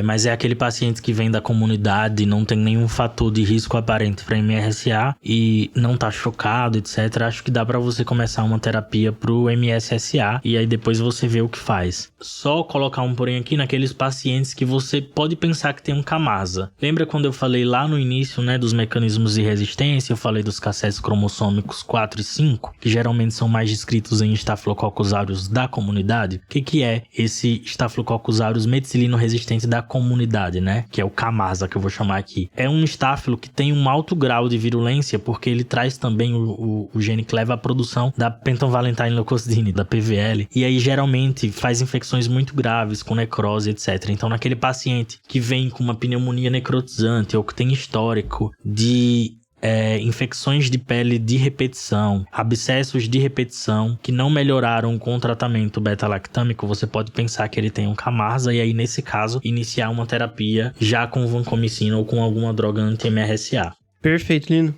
Speaker 2: Mas é aquele paciente que vem da comunidade, não tem nenhum fator de risco aparente para MRSA e não tá chocado, etc. Acho que dá para você começar uma terapia pro MSSA e aí depois você vê o que faz. Só colocar um porém aqui naqueles pacientes que você pode pensar que tem um Camasa. Lembra quando eu falei lá no início, né, dos mecanismos de resistência? Eu falei dos cassetes cromossômicos 4 e 5, que geralmente são mais descritos em Staphylococcus aureus da comunidade. O que é esse Staphylococcus aureus meticilino resistente da comunidade, né? Que é o Camasa, que eu vou chamar aqui. É um estáfilo que tem um alto grau de virulência, porque ele traz também o gene que leva à produção da pentovalentine leucocidine, da PVL, e aí geralmente faz infecções muito graves, com necrose, etc. Então, naquele paciente que vem com uma pneumonia necrotizante ou que tem histórico de infecções de pele de repetição, abscessos de repetição que não melhoraram com o tratamento beta-lactâmico, você pode pensar que ele tem um Camasa e aí, nesse caso, iniciar uma terapia já com vancomicina ou com alguma droga anti-MRSA.
Speaker 1: Perfeito, Lino.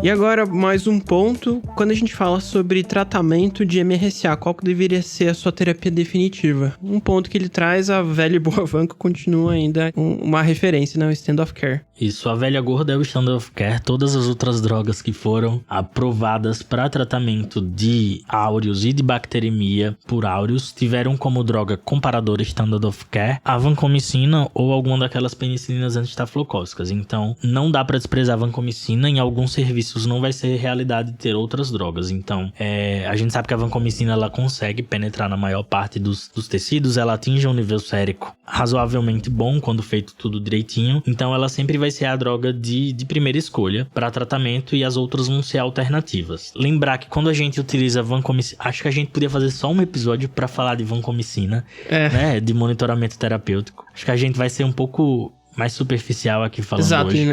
Speaker 1: E agora, mais um ponto, quando a gente fala sobre tratamento de MRSA, qual que deveria ser a sua terapia definitiva? Um ponto que ele traz, a velha e boa vanco continua ainda uma referência, né? O Standard of Care.
Speaker 2: Isso, a velha gorda é o Standard of Care. Todas as outras drogas que foram aprovadas para tratamento de áureos e de bacteremia por áureos tiveram como droga comparadora Standard of Care a vancomicina ou alguma daquelas penicilinas antistafilocócicas. Então, não dá para desprezar a vancomicina. Em alguns serviços não vai ser realidade ter outras drogas. Então, a gente sabe que a vancomicina ela consegue penetrar na maior parte dos tecidos, ela atinge um nível sérico razoavelmente bom quando feito tudo direitinho. Então, ela sempre vai ser a droga de primeira escolha para tratamento e as outras vão ser alternativas. Lembrar que quando a gente utiliza vancomicina, acho que a gente podia fazer só um episódio para falar de vancomicina, né, de monitoramento terapêutico. Acho que a gente vai ser um pouco mais superficial aqui falando.
Speaker 1: Exato,
Speaker 2: hoje.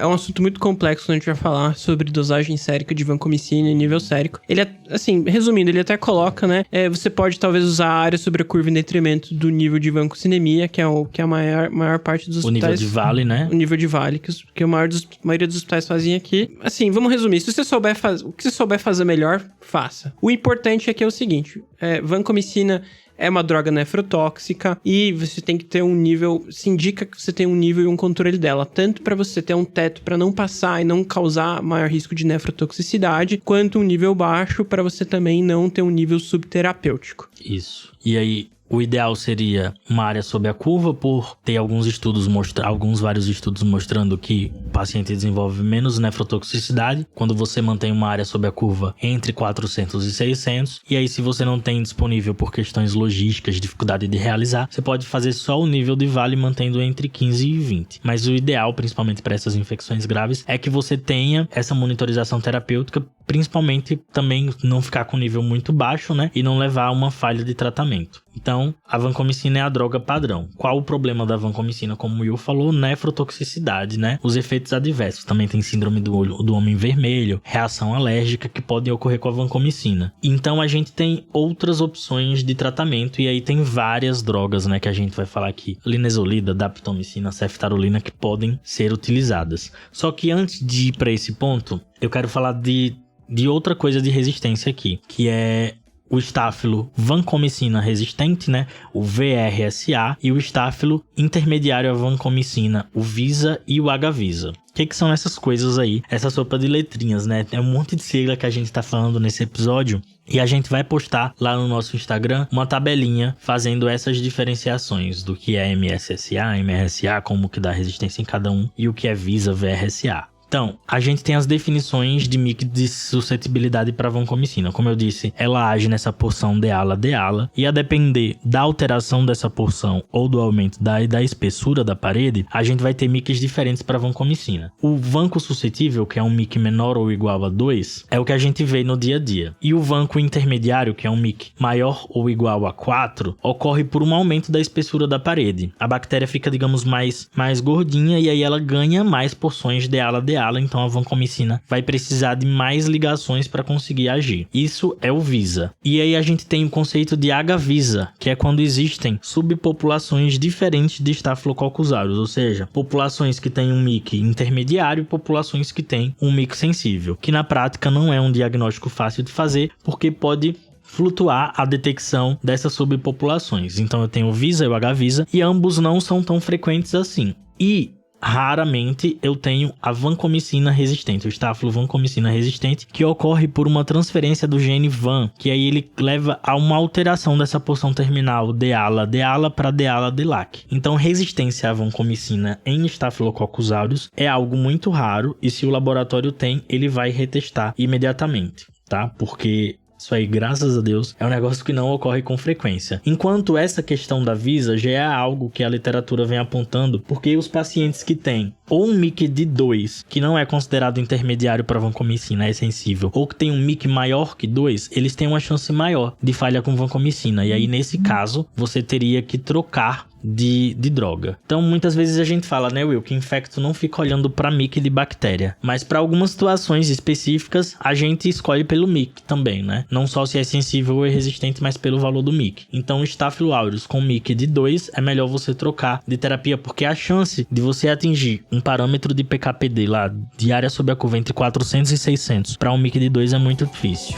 Speaker 1: É um assunto muito complexo quando a gente vai falar sobre dosagem sérica de vancomicina e nível sérico. Ele assim, resumindo, ele até coloca, né, você pode talvez usar a área sobre a curva em detrimento do nível de vancocinemia, que é a maior parte dos hospitais.
Speaker 2: O nível de Vale, né?
Speaker 1: O nível de Vale, que a maioria dos hospitais fazem aqui. Assim, vamos resumir, se você souber o que você souber fazer melhor, faça. O importante aqui é o seguinte, vancomicina é uma droga nefrotóxica e você tem que ter um nível, se indica que você tem um nível e um controle dela, tanto para você ter um teto para não passar e não causar maior risco de nefrotoxicidade, quanto um nível baixo para você também não ter um nível subterapêutico.
Speaker 2: Isso. E aí, o ideal seria uma área sob a curva, por ter vários estudos mostrando que paciente desenvolve menos nefrotoxicidade quando você mantém uma área sob a curva entre 400 e 600. E aí, se você não tem disponível por questões logísticas, dificuldade de realizar, você pode fazer só o nível de vale mantendo entre 15 e 20. Mas o ideal, principalmente para essas infecções graves, é que você tenha essa monitorização terapêutica, principalmente também não ficar com nível muito baixo, né? E não levar a uma falha de tratamento. Então, a vancomicina é a droga padrão. Qual o problema da vancomicina? Como o Will falou, nefrotoxicidade, né? Os efeitos adversos. Também tem síndrome do homem vermelho, reação alérgica que podem ocorrer com a vancomicina. Então, a gente tem outras opções de tratamento e aí tem várias drogas, né? Que a gente vai falar aqui. Linezolida, daptomicina, ceftarolina que podem ser utilizadas. Só que antes de ir para esse ponto, eu quero falar de outra coisa de resistência aqui, que é o estáfilo vancomicina resistente, né? O VRSA, e o estáfilo intermediário à vancomicina, o VISA e o HVISA. O que são essas coisas aí? Essa sopa de letrinhas, né? É um monte de sigla que a gente tá falando nesse episódio. E a gente vai postar lá no nosso Instagram uma tabelinha fazendo essas diferenciações do que é MSSA, MRSA, como que dá resistência em cada um, e o que é VISA, VRSA. Então, a gente tem as definições de MIC de suscetibilidade para vancomicina. Como eu disse, ela age nessa porção DEALA, e a depender da alteração dessa porção ou do aumento da espessura da parede, a gente vai ter MICs diferentes para vancomicina. O vanco suscetível, que é um MIC menor ou igual a 2, é o que a gente vê no dia a dia. E o vanco intermediário, que é um MIC maior ou igual a 4, ocorre por um aumento da espessura da parede. A bactéria fica, digamos, mais gordinha e aí ela ganha mais porções DEALA, então a vancomicina vai precisar de mais ligações para conseguir agir. Isso é o VISA. E aí a gente tem o conceito de HVISA, que é quando existem subpopulações diferentes de Staphylococcus aureus, ou seja, populações que têm um MIC intermediário e populações que têm um MIC sensível, que na prática não é um diagnóstico fácil de fazer, porque pode flutuar a detecção dessas subpopulações. Então eu tenho o VISA e o HVISA, e ambos não são tão frequentes assim. E raramente eu tenho a vancomicina resistente, o estáfilo vancomicina resistente, que ocorre por uma transferência do gene VAN, que aí ele leva a uma alteração dessa porção terminal DEALA para DEALA-DELAC. Então, resistência à vancomicina em Staphylococcus aureus é algo muito raro, e se o laboratório tem, ele vai retestar imediatamente, tá? Porque isso aí, graças a Deus, é um negócio que não ocorre com frequência. Enquanto essa questão da VISA já é algo que a literatura vem apontando, porque os pacientes que têm ou um MIC de 2, que não é considerado intermediário para vancomicina, é sensível, ou que tem um MIC maior que 2, eles têm uma chance maior de falha com vancomicina. E aí, nesse caso, você teria que trocar de droga. Então, muitas vezes a gente fala, né, Will, que infecto não fica olhando para MIC de bactéria. Mas para algumas situações específicas, a gente escolhe pelo MIC também, né? Não só se é sensível ou é resistente, mas pelo valor do MIC. Então, Staphylo aureus com MIC de 2, é melhor você trocar de terapia, porque a chance de você atingir um parâmetro de PKPD lá, de área sob a curva entre 400 e 600, para um MIC de 2 é muito difícil.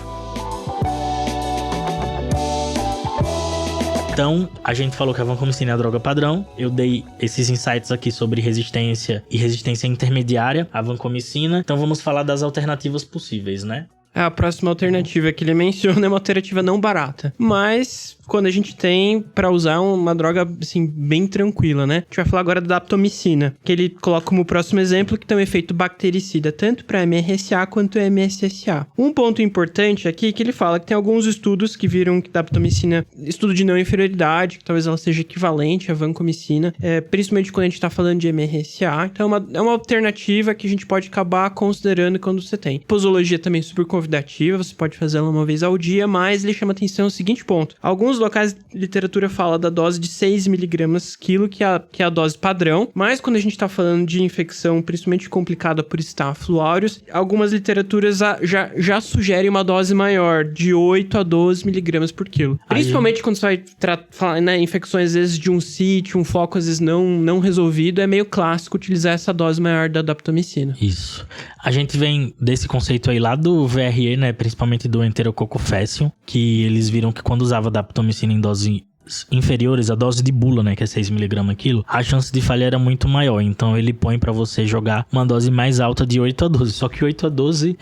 Speaker 2: Então, a gente falou que a vancomicina é a droga padrão. Eu dei esses insights aqui sobre resistência e resistência intermediária à vancomicina. Então, vamos falar das alternativas possíveis, né?
Speaker 1: A próxima alternativa que ele menciona é uma alternativa não barata, mas quando a gente tem pra usar uma droga, assim, bem tranquila, né? A gente vai falar agora da daptomicina, que ele coloca como próximo exemplo que tem um efeito bactericida, tanto para MRSA quanto MSSA. Um ponto importante aqui é que ele fala que tem alguns estudos que viram que daptomicina, estudo de não inferioridade, que talvez ela seja equivalente à vancomicina, principalmente quando a gente tá falando de MRSA. Então é uma alternativa que a gente pode acabar considerando quando você tem. Posologia também super convidativa, você pode fazer ela uma vez ao dia, mas ele chama atenção o seguinte ponto. Alguns locais de literatura fala da dose de 6 mg quilo, que é a dose padrão, mas quando a gente tá falando de infecção principalmente complicada por Staphylo aureus, algumas literaturas já sugerem uma dose maior, de 8 a 12 mg por quilo. Principalmente quando você vai falar, né, infecções às vezes de um sítio, um foco às vezes não resolvido, é meio clássico utilizar essa dose maior da daptomicina.
Speaker 2: Isso. A gente vem desse conceito aí lá do VRE, né, principalmente do Enterococcus faecium, que eles viram que quando usava daptomicina em dose inferiores à dose de bula, né, que é 6mg quilo, a chance de falha era muito maior. Então ele põe pra você jogar uma dose mais alta de 8 a 12. Só que 8 a 12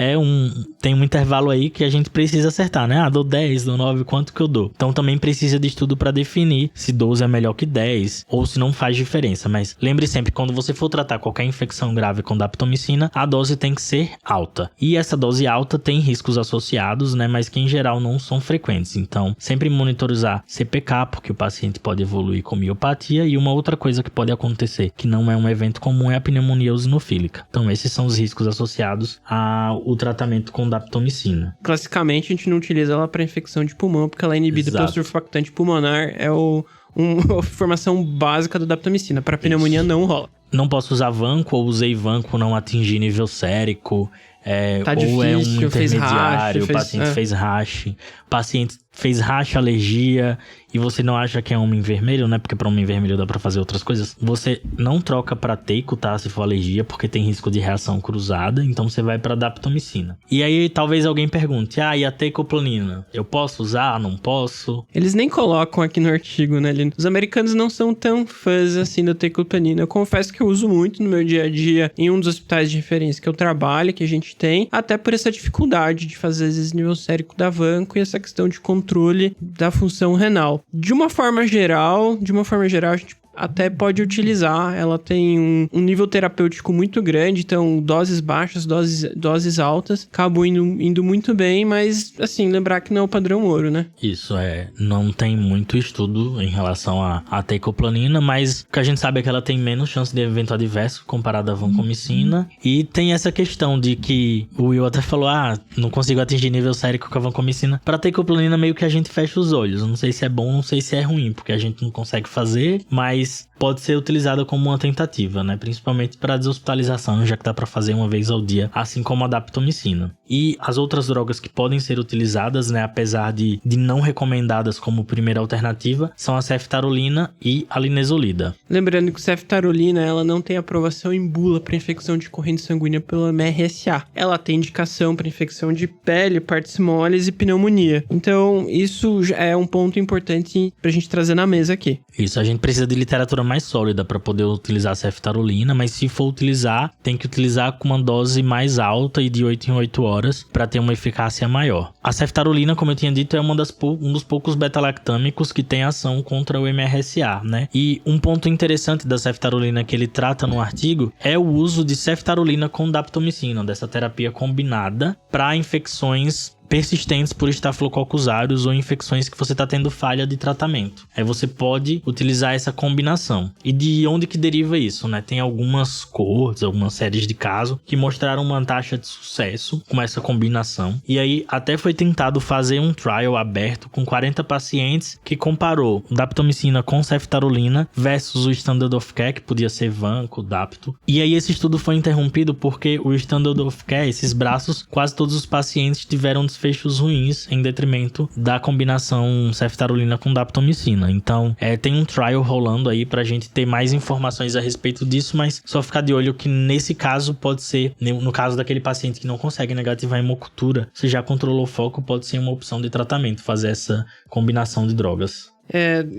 Speaker 2: tem um intervalo aí que a gente precisa acertar, né? Dou 10, dou 9, quanto que eu dou? Então também precisa de estudo pra definir se 12 é melhor que 10 ou se não faz diferença. Mas lembre sempre, quando você for tratar qualquer infecção grave com daptomicina, a dose tem que ser alta. E essa dose alta tem riscos associados, né? Mas que em geral não são frequentes. Então, sempre monitorizar CPK, porque o paciente pode evoluir com miopatia. E uma outra coisa que pode acontecer, que não é um evento comum, é a pneumonia eosinofílica. Então, esses são os riscos associados ao tratamento com daptomicina.
Speaker 1: Classicamente, a gente não utiliza ela para infecção de pulmão, porque ela é inibida pelo surfactante pulmonar, é uma formação básica da daptomicina. Para pneumonia não rola.
Speaker 2: Não posso usar vanco, ou usei vanco, não atingi nível sérico.
Speaker 1: Tá
Speaker 2: ou
Speaker 1: difícil,
Speaker 2: é um intermediário,
Speaker 1: o
Speaker 2: paciente fez rash, o paciente fez rash, alergia, e você não acha que é homem vermelho, né? Porque para homem vermelho dá para fazer outras coisas. Você não troca para teico, tá? Se for alergia, porque tem risco de reação cruzada, então você vai para daptomicina. E aí talvez alguém pergunte, e a teicoplanina? Eu posso usar? Não posso?
Speaker 1: Eles nem colocam aqui no artigo, né, Lino? Os americanos não são tão fãs assim da teicoplanina. Eu confesso que eu uso muito no meu dia a dia em um dos hospitais de referência que eu trabalho, que a gente tem, até por essa dificuldade de fazer, às vezes, nível sérico da vanco e essa questão de controle da função renal. De uma forma geral, a gente até pode utilizar, ela tem um nível terapêutico muito grande, então doses baixas, doses altas, acabam indo muito bem, mas assim, lembrar que não é o padrão ouro, né?
Speaker 2: Isso, não tem muito estudo em relação à teicoplanina, mas o que a gente sabe é que ela tem menos chance de evento adverso comparada à vancomicina, e tem essa questão de que o Will até falou, não consigo atingir nível sérico com a vancomicina. Para teicoplanina meio que a gente fecha os olhos, não sei se é bom, não sei se é ruim, porque a gente não consegue fazer, mas pode ser utilizada como uma tentativa, né? Principalmente para deshospitalização, já que dá para fazer uma vez ao dia, assim como a daptomicina. E as outras drogas que podem ser utilizadas, né, apesar de não recomendadas como primeira alternativa, são a ceftarolina e a linezolida.
Speaker 1: Lembrando que a ceftarolina, ela não tem aprovação em bula para infecção de corrente sanguínea pelo MRSA. Ela tem indicação para infecção de pele, partes moles e pneumonia. Então, isso é um ponto importante pra gente trazer na mesa aqui.
Speaker 2: Isso, a gente precisa de literatura mais sólida para poder utilizar a ceftarolina, mas se for utilizar, tem que utilizar com uma dose mais alta e de 8 em 8 horas para ter uma eficácia maior. A ceftarolina, como eu tinha dito, é um dos poucos beta-lactâmicos que tem ação contra o MRSA, né? E um ponto interessante da ceftarolina que ele trata no artigo é o uso de ceftarolina com daptomicina, dessa terapia combinada para infecções persistentes por Staphylococcus aureus ou infecções que você está tendo falha de tratamento. Aí você pode utilizar essa combinação. E de onde que deriva isso, né? Tem algumas cohorts, algumas séries de casos que mostraram uma taxa de sucesso com essa combinação. E aí até foi tentado fazer um trial aberto com 40 pacientes que comparou daptomicina com ceftarolina versus o standard of care, que podia ser vanco, dapto. E aí esse estudo foi interrompido porque o standard of care, esses braços, quase todos os pacientes tiveram desfechos ruins em detrimento da combinação ceftarolina com daptomicina. Então, tem um trial rolando aí pra gente ter mais informações a respeito disso, mas só ficar de olho que nesse caso pode ser, no caso daquele paciente que não consegue negativar a hemocultura, se já controlou o foco, pode ser uma opção de tratamento, fazer essa combinação de drogas.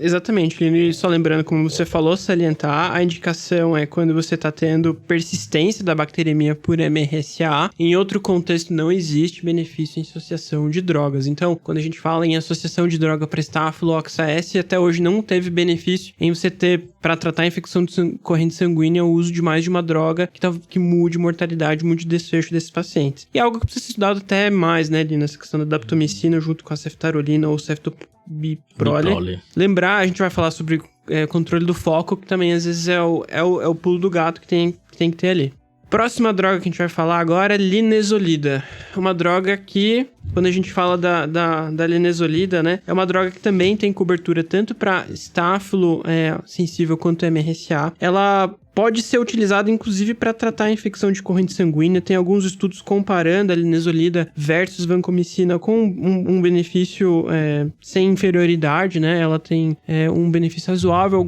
Speaker 1: Exatamente, e só lembrando, como você falou, salientar, a indicação é quando você está tendo persistência da bacteremia por MRSA. Em outro contexto não existe benefício em associação de drogas. Então, quando a gente fala em associação de droga para Staphylococcus aureus, até hoje não teve benefício em você ter, para tratar a infecção de corrente sanguínea, o uso de mais de uma droga que mude mortalidade, mude desfecho desses pacientes. E é algo que precisa ser estudado até mais, né, ali nessa questão da daptomicina junto com a ceftarolina ou ceftobiprole. Lembrar, a gente vai falar sobre controle do foco, que também às vezes é o pulo do gato que tem que ter ali. Próxima droga que a gente vai falar agora é linezolida. Uma droga que, quando a gente fala da linezolida, né, é uma droga que também tem cobertura tanto para estáfilo sensível quanto MRSA. Ela pode ser utilizada, inclusive, para tratar a infecção de corrente sanguínea. Tem alguns estudos comparando a linezolida versus vancomicina com um benefício sem inferioridade, né? Ela tem um benefício razoável.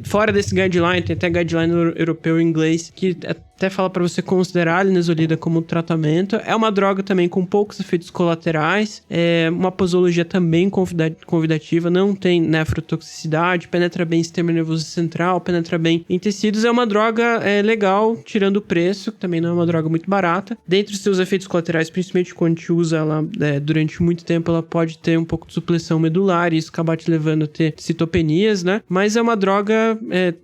Speaker 1: Fora desse guideline, tem até guideline europeu em inglês, que até fala para você considerar a linezolida como tratamento. É uma droga também com poucos efeitos colaterais, é uma posologia também convidativa, não tem nefrotoxicidade, penetra bem em sistema nervoso central, penetra bem em tecidos. É uma droga legal, tirando o preço, que também não é uma droga muito barata. Dentre os seus efeitos colaterais, principalmente quando a gente usa ela durante muito tempo, ela pode ter um pouco de supressão medular, e isso acaba te levando a ter citopenias, né? Mas é uma droga,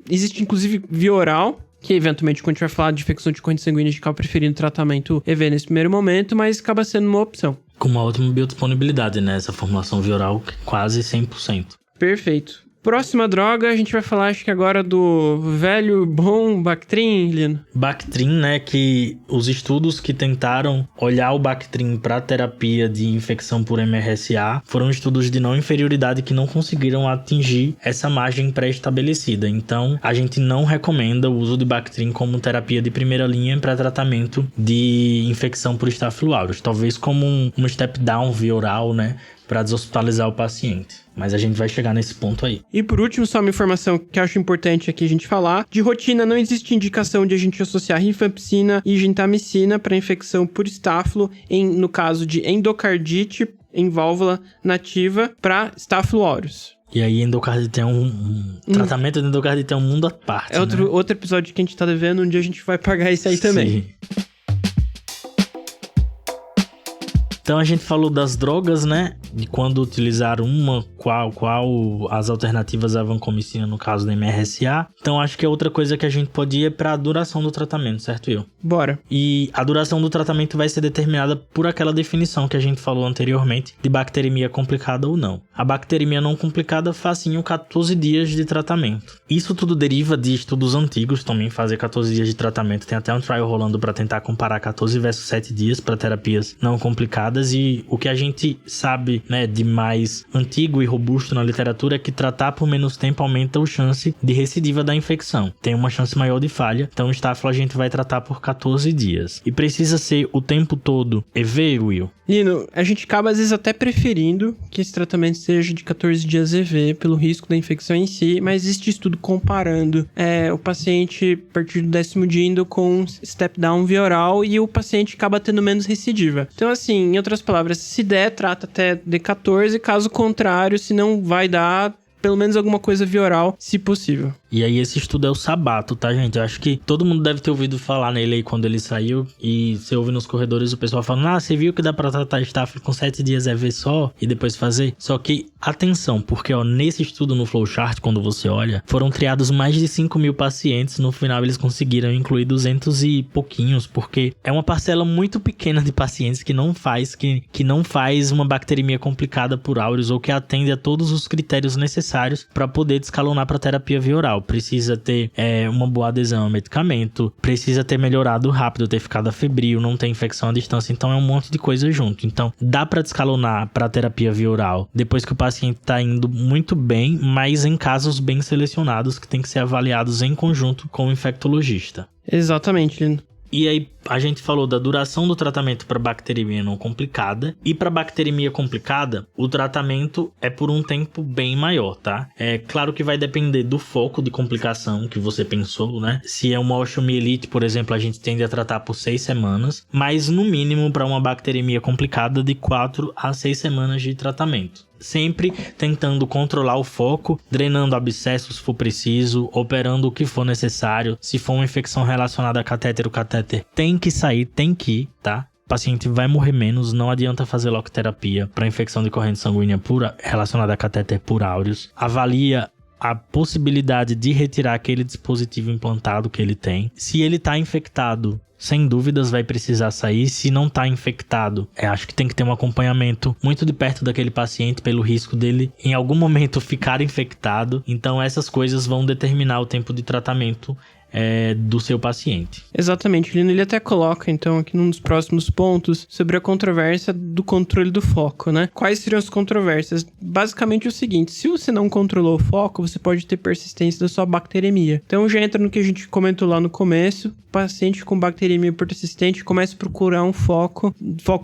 Speaker 1: existe inclusive via oral, que eventualmente quando a gente vai falar de infecção de corrente sanguínea, a gente acaba preferindo tratamento EV nesse primeiro momento, mas acaba sendo uma opção.
Speaker 2: Com uma ótima biodisponibilidade, né? Essa formulação via oral quase 100%.
Speaker 1: Perfeito. Próxima droga, a gente vai falar, acho que agora do velho bom Bactrim, Lino.
Speaker 2: Bactrim, né, que os estudos que tentaram olhar o Bactrim para terapia de infecção por MRSA foram estudos de não inferioridade que não conseguiram atingir essa margem pré-estabelecida. Então, a gente não recomenda o uso de Bactrim como terapia de primeira linha para tratamento de infecção por Staphylococcus aureus. Talvez como um step down via oral, né, para deshospitalizar o paciente. Mas a gente vai chegar nesse ponto aí.
Speaker 1: E por último, só uma informação que eu acho importante aqui a gente falar. De rotina, não existe indicação de a gente associar rifampicina e gentamicina para infecção por estáfilo, no caso de endocardite em válvula nativa para Staphylococcus aureus.
Speaker 2: E aí, endocardite é tratamento de endocardite é um mundo à parte,
Speaker 1: é outro episódio que a gente tá devendo, um dia a gente vai pagar isso aí também.
Speaker 2: Sim. Então a gente falou das drogas, né? De quando utilizar uma, qual as alternativas à vancomicina no caso da MRSA. Então acho que é outra coisa que a gente pode ir é para a duração do tratamento, certo, Will?
Speaker 1: Bora.
Speaker 2: E a duração do tratamento vai ser determinada por aquela definição que a gente falou anteriormente de bacteremia complicada ou não. A bacteremia não complicada facinho 14 dias de tratamento. Isso tudo deriva de estudos antigos também, fazer 14 dias de tratamento. Tem até um trial rolando para tentar comparar 14 versus 7 dias para terapias não complicadas. E o que a gente sabe, né, de mais antigo e robusto na literatura é que tratar por menos tempo aumenta a chance de recidiva da infecção. Tem uma chance maior de falha, então o estáfilo a gente vai tratar por 14 dias. E precisa ser o tempo todo EV, Will?
Speaker 1: Lino, a gente acaba às vezes até preferindo que esse tratamento seja de 14 dias EV pelo risco da infecção em si, mas existe estudo comparando o paciente a partir do 10º dia indo com step down via oral e o paciente acaba tendo menos recidiva. Então assim, em outras palavras, se der, trata até D14, caso contrário, se não vai dar, pelo menos alguma coisa via oral, se possível.
Speaker 2: E aí esse estudo é o Sabato, tá, gente? Eu acho que todo mundo deve ter ouvido falar nele aí quando ele saiu. E você ouve nos corredores o pessoal falando: você viu que dá pra tratar estáfilo com 7 dias EV só e depois fazer? Só que, atenção, porque nesse estudo no flowchart, quando você olha, foram triados mais de 5.000 pacientes. No final eles conseguiram incluir 200 e pouquinhos, porque é uma parcela muito pequena de pacientes que não faz uma bacteremia complicada por aureus ou que atende a todos os critérios necessários para poder descalonar para terapia via oral. Precisa ter uma boa adesão ao medicamento, precisa ter melhorado rápido, ter ficado febril, não ter infecção à distância, então é um monte de coisa junto. Então dá para descalonar para terapia via oral depois que o paciente está indo muito bem, mas em casos bem selecionados que tem que ser avaliados em conjunto com o infectologista.
Speaker 1: Exatamente, Lino.
Speaker 2: E aí, a gente falou da duração do tratamento para bacteremia não complicada. E para bacteremia complicada, o tratamento é por um tempo bem maior, tá? É claro que vai depender do foco de complicação que você pensou, né? Se é uma osteomielite, por exemplo, a gente tende a tratar por 6 semanas. Mas, no mínimo, para uma bacteremia complicada, de 4 a 6 semanas de tratamento. Sempre tentando controlar o foco, drenando abscessos se for preciso, operando o que for necessário. Se for uma infecção relacionada a catéter, o catéter tem que sair, tem que ir, tá? O paciente vai morrer menos, não adianta fazer locoterapia para infecção de corrente sanguínea relacionada a catéter por aureus. Avalia a possibilidade de retirar aquele dispositivo implantado que ele tem. Se ele está infectado, sem dúvidas vai precisar sair. Se não está infectado, acho que tem que ter um acompanhamento muito de perto daquele paciente pelo risco dele em algum momento ficar infectado. Então essas coisas vão determinar o tempo de tratamento do seu paciente.
Speaker 1: Exatamente, Lino, ele até coloca então aqui num dos próximos pontos sobre a controvérsia do controle do foco, né? Quais seriam as controvérsias? Basicamente o seguinte: se você não controlou o foco, você pode ter persistência da sua bacteremia. Então já entra no que a gente comentou lá no começo: paciente com bacteremia persistente começa a procurar um foco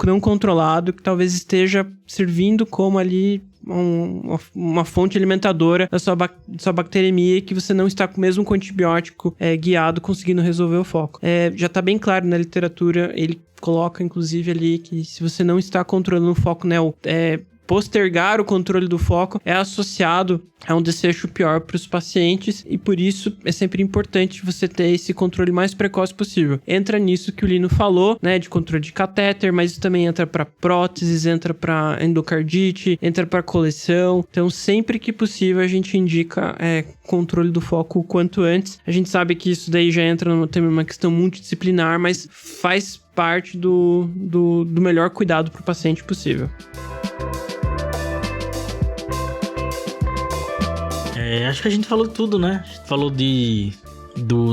Speaker 1: não controlado que talvez esteja servindo como ali uma fonte alimentadora da sua bacteremia, que você não está mesmo com antibiótico guiado conseguindo resolver o foco. Já está bem claro na literatura, ele coloca inclusive ali que se você não está controlando o foco, né, postergar o controle do foco é associado a um desfecho pior para os pacientes, e por isso é sempre importante você ter esse controle mais precoce possível. Entra nisso que o Lino falou, né, de controle de catéter, mas isso também entra para próteses, entra para endocardite, entra para coleção. Então, sempre que possível, a gente indica controle do foco o quanto antes. A gente sabe que isso daí já entra também uma questão multidisciplinar, mas faz parte do melhor cuidado para o paciente possível.
Speaker 2: Acho que a gente falou tudo, né? A gente falou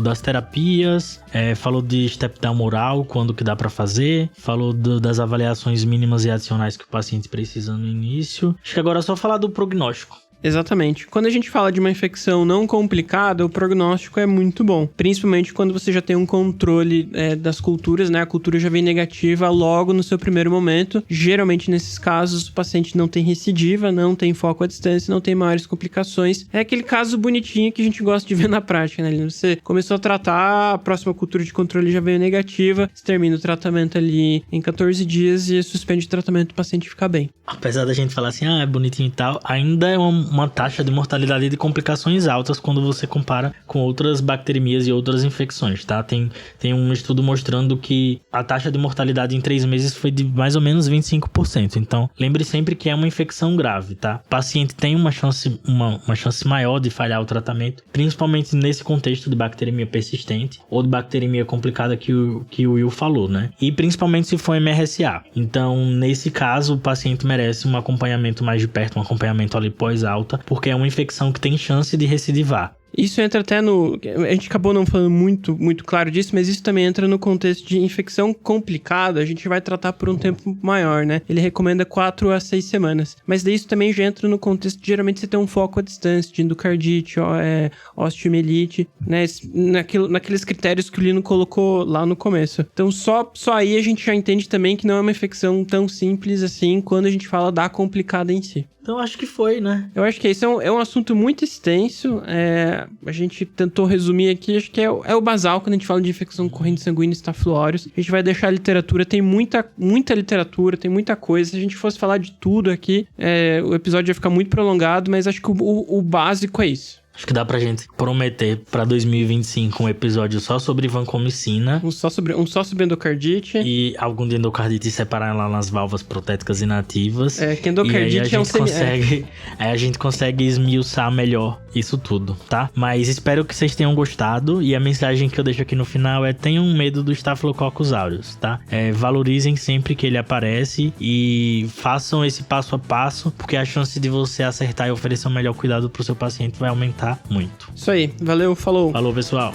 Speaker 2: das terapias, falou de step-down oral, quando que dá pra fazer, falou das avaliações mínimas e adicionais que o paciente precisa no início. Acho que agora é só falar do prognóstico.
Speaker 1: Exatamente. Quando a gente fala de uma infecção não complicada, o prognóstico é muito bom. Principalmente quando você já tem um controle das culturas, né? A cultura já vem negativa logo no seu primeiro momento. Geralmente, nesses casos, o paciente não tem recidiva, não tem foco à distância, não tem maiores complicações. É aquele caso bonitinho que a gente gosta de ver na prática, né? Você começou a tratar, a próxima cultura de controle já veio negativa, você termina o tratamento ali em 14 dias e suspende o tratamento, o paciente fica bem.
Speaker 2: Apesar da gente falar assim, é bonitinho e tal, ainda é uma taxa de mortalidade e de complicações altas quando você compara com outras bacteremias e outras infecções, tá? Tem um estudo mostrando que a taxa de mortalidade em 3 meses foi de mais ou menos 25%. Então, lembre sempre que é uma infecção grave, tá? O paciente tem uma chance maior de falhar o tratamento, principalmente nesse contexto de bacteremia persistente ou de bacteremia complicada que o Will falou, né? E principalmente se for MRSA. Então, nesse caso, o paciente merece um acompanhamento mais de perto, um acompanhamento ali pós-alta, porque é uma infecção que tem chance de recidivar.
Speaker 1: Isso entra até a gente acabou não falando muito, muito claro disso, mas isso também entra no contexto de infecção complicada. A gente vai tratar por um tempo maior, né? Ele recomenda 4 a 6 semanas. Mas daí isso também já entra no contexto de, geralmente, você ter um foco à distância, de endocardite, osteomielite, né? Naqueles critérios que o Lino colocou lá no começo. Então, só aí a gente já entende também que não é uma infecção tão simples assim quando a gente fala da complicada em si.
Speaker 2: Então, acho que foi, né?
Speaker 1: Eu acho que isso é um assunto muito extenso. A gente tentou resumir aqui, acho que é o basal quando a gente fala de infecção corrente sanguínea e Staphylococcus aureus. A gente vai deixar a literatura, tem muita literatura, tem muita coisa. Se a gente fosse falar de tudo aqui, o episódio ia ficar muito prolongado, mas acho que o básico é isso.
Speaker 2: Acho que dá pra gente prometer pra 2025 um episódio só sobre vancomicina.
Speaker 1: Um só sobre endocardite.
Speaker 2: E algum de endocardite separar lá nas válvulas protéticas inativas.
Speaker 1: Que endocardite
Speaker 2: Aí a gente consegue esmiuçar melhor isso tudo, tá? Mas espero que vocês tenham gostado. E a mensagem que eu deixo aqui no final é: tenham medo do Staphylococcus aureus, tá? Valorizem sempre que ele aparece e façam esse passo a passo, porque a chance de você acertar e oferecer o melhor cuidado pro seu paciente vai aumentar muito.
Speaker 1: Isso aí, valeu, falou.
Speaker 2: Falou, pessoal.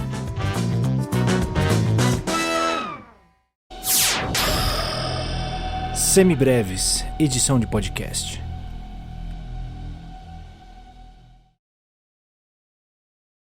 Speaker 3: Semibreves, edição de podcast.